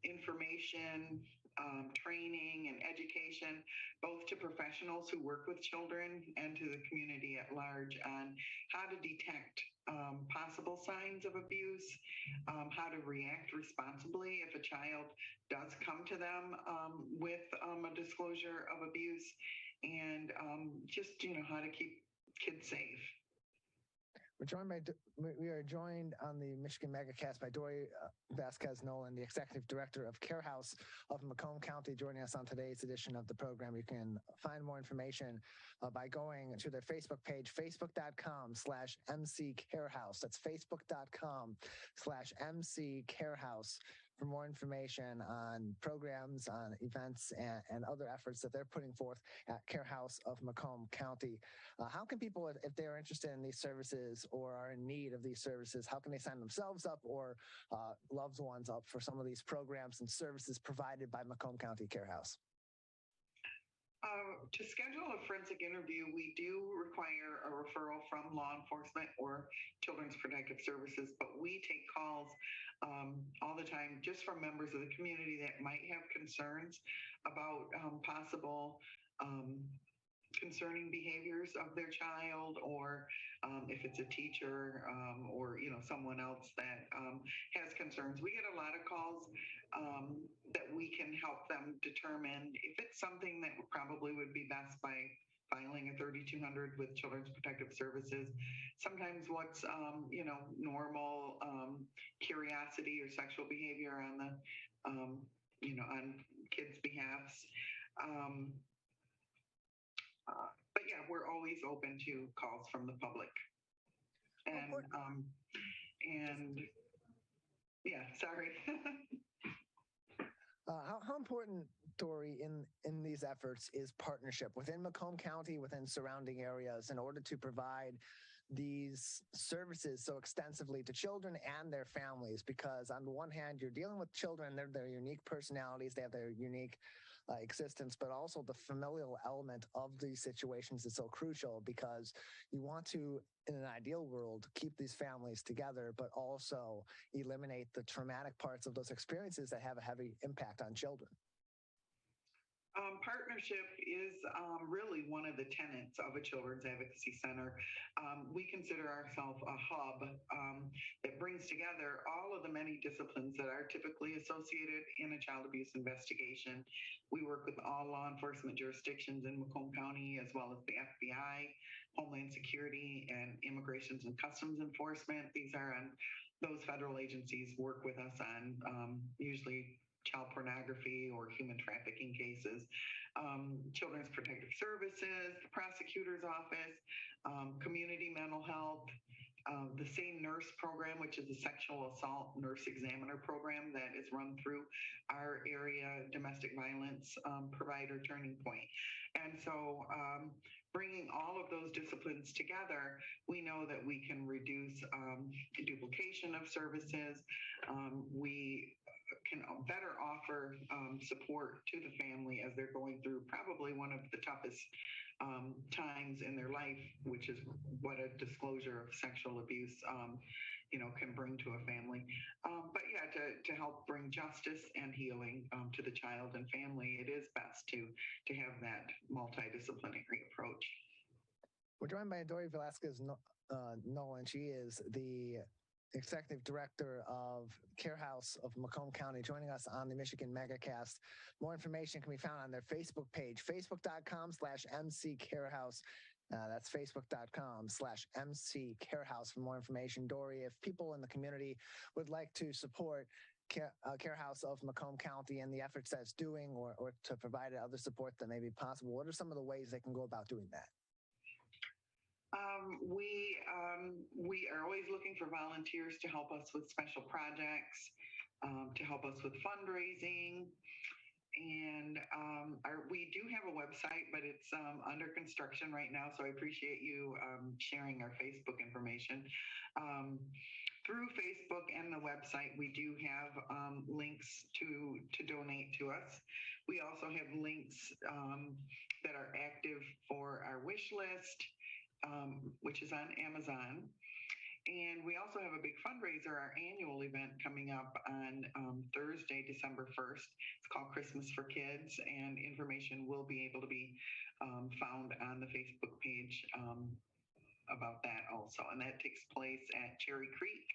information, training, and education, both to professionals who work with children and to the community at large on how to detect possible signs of abuse, how to react responsibly if a child does come to them with a disclosure of abuse, and just, how to keep kids safe. We are joined on the Michigan Megacast by Dorie Vasquez-Nolan, the Executive Director of Care House of Macomb County, joining us on today's edition of the program. You can find more information by going to their Facebook page, facebook.com/MCCarehouse. That's facebook.com/MCCarehouse for more information on programs, on events, and other efforts that they're putting forth at Care House of Macomb County. How can people, if they are interested in these services or are in need of these services, how can they sign themselves up or loved ones up for some of these programs and services provided by Macomb County Care House? To schedule a forensic interview, we do require a referral from law enforcement or Children's Protective Services, but we take calls all the time just from members of the community that might have concerns about possible concerning behaviors of their child, or if it's a teacher or someone else that has concerns. We get a lot of calls that we can help them determine if it's something that probably would be best by filing a 3200 with Children's Protective Services. Sometimes what's normal curiosity or sexual behavior on the on kids' behalfs. But yeah, we're always open to calls from the public. And yeah, sorry. How important, Dory, in these efforts is partnership within Macomb County, within surrounding areas, in order to provide these services so extensively to children and their families? Because on the one hand, you're dealing with children, they're their unique personalities, they have their unique existence, but also the familial element of these situations is so crucial, because you want to, in an ideal world, keep these families together, but also eliminate the traumatic parts of those experiences that have a heavy impact on children. Partnership is really one of the tenets of a children's advocacy center. We consider ourselves a hub that brings together all of the many disciplines that are typically associated in a child abuse investigation. We work with all law enforcement jurisdictions in Macomb County, as well as the FBI, Homeland Security, and Immigrations and Customs Enforcement. Those federal agencies work with us on usually child pornography or human trafficking cases. Children's Protective Services, the prosecutor's office, community mental health, the same nurse program, which is a sexual assault nurse examiner program that is run through our area domestic violence provider Turning Point. And so bringing all of those disciplines together, we know that we can reduce duplication of services. We can better offer support to the family as they're going through probably one of the toughest times in their life, which is what a disclosure of sexual abuse, can bring to a family. But yeah, to help bring justice and healing to the child and family, it is best to have that multidisciplinary approach. We're joined by Dorie Vasquez-Nolan. She is the Executive Director of Care House of Macomb County, joining us on the Michigan Megacast. More information can be found on their Facebook page, facebook.com/MCCarehouse. That's facebook.com/MCCarehouse for more information. Dorie, if people in the community would like to support Care House of Macomb County and the efforts that it's doing, or to provide other support that may be possible, what are some of the ways they can go about doing that? We are always looking for volunteers to help us with special projects, to help us with fundraising. And we do have a website, but it's under construction right now. So I appreciate you sharing our Facebook information. Through Facebook and the website, we do have links to donate to us. We also have links that are active for our wish list, which is on Amazon. And we also have a big fundraiser, our annual event coming up on Thursday, December 1st. It's called Christmas for Kids, and information will be able to be found on the Facebook page about that also. And that takes place at Cherry Creek,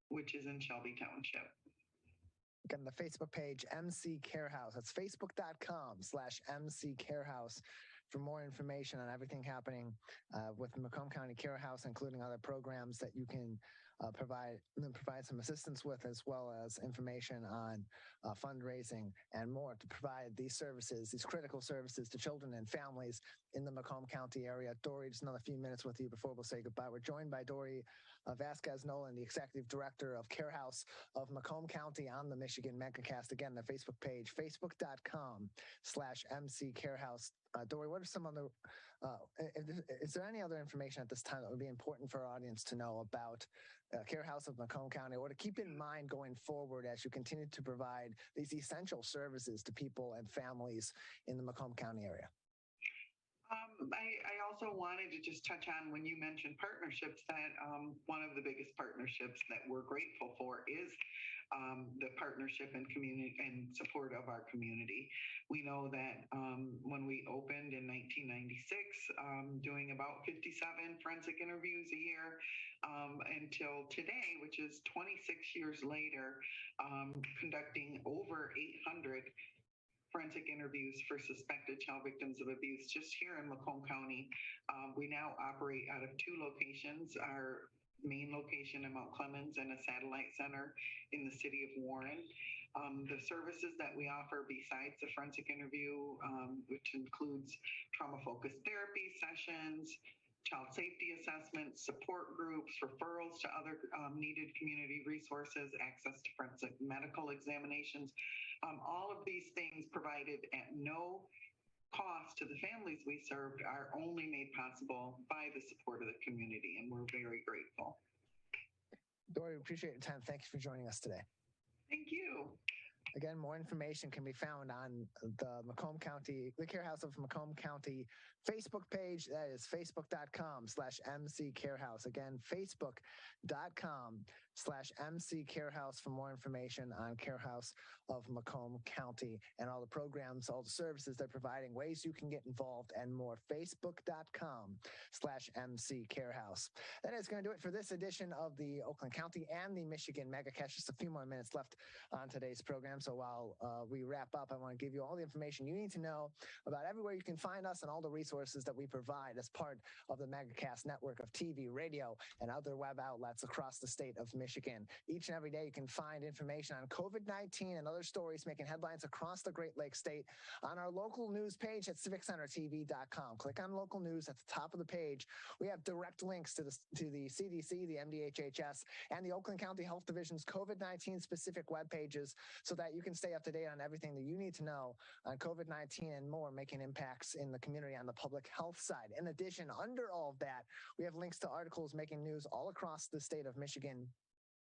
which is in Shelby Township. Again, the Facebook page, MC Care House. That's facebook.com/MCCarehouse for more information on everything happening with Macomb County Care House, including other programs that you can provide some assistance with, as well as information on fundraising and more to provide these services, these critical services to children and families in the Macomb County area. Dorie, just another few minutes with you before we'll say goodbye. We're joined by Dorie Vasquez-Nolan, the Executive Director of Care House of Macomb County on the Michigan Megacast. Again, the Facebook page, facebook.com/MCCarehouse. Dorie, what are some other, is there any other information at this time that would be important for our audience to know about Care House of Macomb County, or to keep in mind going forward as you continue to provide these essential services to people and families in the Macomb County area? I also wanted to just touch on, when you mentioned partnerships, that one of the biggest partnerships that we're grateful for is the partnership and community and support of our community. We know that when we opened in 1996, doing about 57 forensic interviews a year, until today, which is 26 years later, conducting over 800 forensic interviews for suspected child victims of abuse just here in Macomb County. We now operate out of 2 locations, our main location in Mount Clemens and a satellite center in the city of Warren. The services that we offer besides the forensic interview, which includes trauma-focused therapy sessions, child safety assessments, support groups, referrals to other needed community resources, access to forensic medical examinations. All of these things provided at no cost to the families we served are only made possible by the support of the community, and we're very grateful. Dorie, appreciate your time. Thank you for joining us today. Thank you. Again, more information can be found on the Care House of Macomb County Facebook page. That is facebook.com/MCCarehouse. Again, facebook.com/MCCarehouse for more information on Care House of Macomb County and all the programs, all the services they're providing, ways you can get involved, and more. Facebook.com/MCCarehouse. That is going to do it for this edition of the Oakland County and the Michigan Megacast. Just a few more minutes left on today's program. So while we wrap up, I want to give you all the information you need to know about everywhere you can find us and all the resources that we provide as part of the Megacast network of TV, radio, and other web outlets across the state of Michigan. Each and every day, you can find information on COVID-19 and other stories making headlines across the Great Lakes state on our local news page at civiccentertv.com. Click on local news at the top of the page. We have direct links to the CDC, the MDHHS, and the Oakland County Health Division's COVID-19 specific web pages, so that you can stay up to date on everything that you need to know on COVID-19 and more, making impacts in the community on the public health side. In addition, under all of that, we have links to articles making news all across the state of Michigan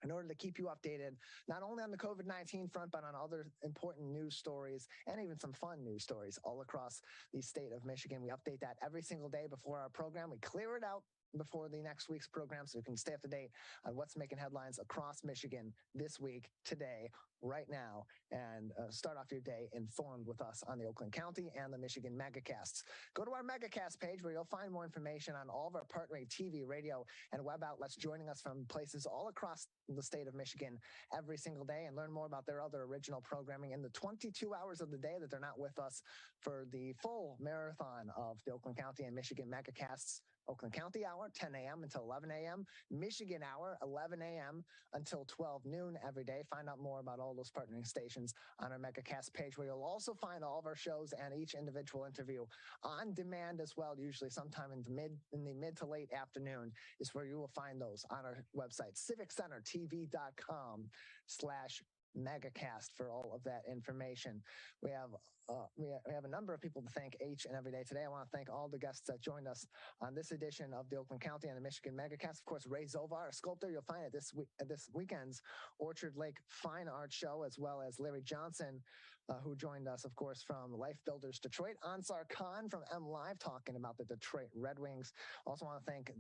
in order to keep you updated, not only on the COVID-19 front, but on other important news stories and even some fun news stories all across the state of Michigan. We update that every single day before our program. We clear it out before the next week's program so you can stay up to date on what's making headlines across Michigan this week, today, right now, and start off your day informed with us on the Oakland County and the Michigan Megacasts. Go to our Megacast page where you'll find more information on all of our partnering TV, radio, and web outlets joining us from places all across the state of Michigan every single day, and learn more about their other original programming in the 22 hours of the day that they're not with us for the full marathon of the Oakland County and Michigan Megacasts. Oakland County hour, 10 a.m. until 11 a.m. Michigan hour, 11 a.m. until 12 noon every day. Find out more about all those partnering stations on our Megacast page, where you'll also find all of our shows and each individual interview on demand as well. Usually sometime in the mid to late afternoon is where you will find those on our website, civiccentertv.com/Megacast for all of that information. We have a number of people to thank each and every day today. I want to thank all the guests that joined us on this edition of the Oakland County and the Michigan Megacast. Of course, Ray Zovar, a sculptor, you'll find at this weekend's Orchard Lake Fine Art Show, as well as Larry Johnson, who joined us, of course, from Life Builders Detroit. Ansar Khan from M Live talking about the Detroit Red Wings. Also want to thank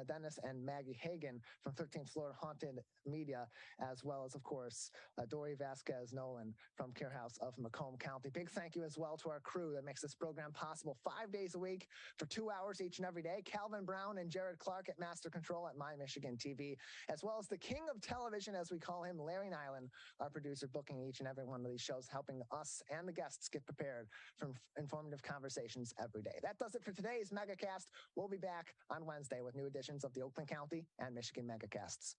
Dennis and Maggie Hagan from 13th Floor Haunted Media, as well as, of course, Dorie Vasquez-Nolan from Care House of Macomb County. Big thank you as well to our crew that makes this program possible 5 days a week for 2 hours each and every day. Calvin Brown and Jared Clark at Master Control at My Michigan TV, as well as the king of television, as we call him, Larry Nyland, our producer, booking each and every one of these shows, helping us and the guests get prepared for informative conversations every day. That does it for today's Megacast. We'll be back on Wednesday with new editions of the Oakland County and Michigan Megacasts.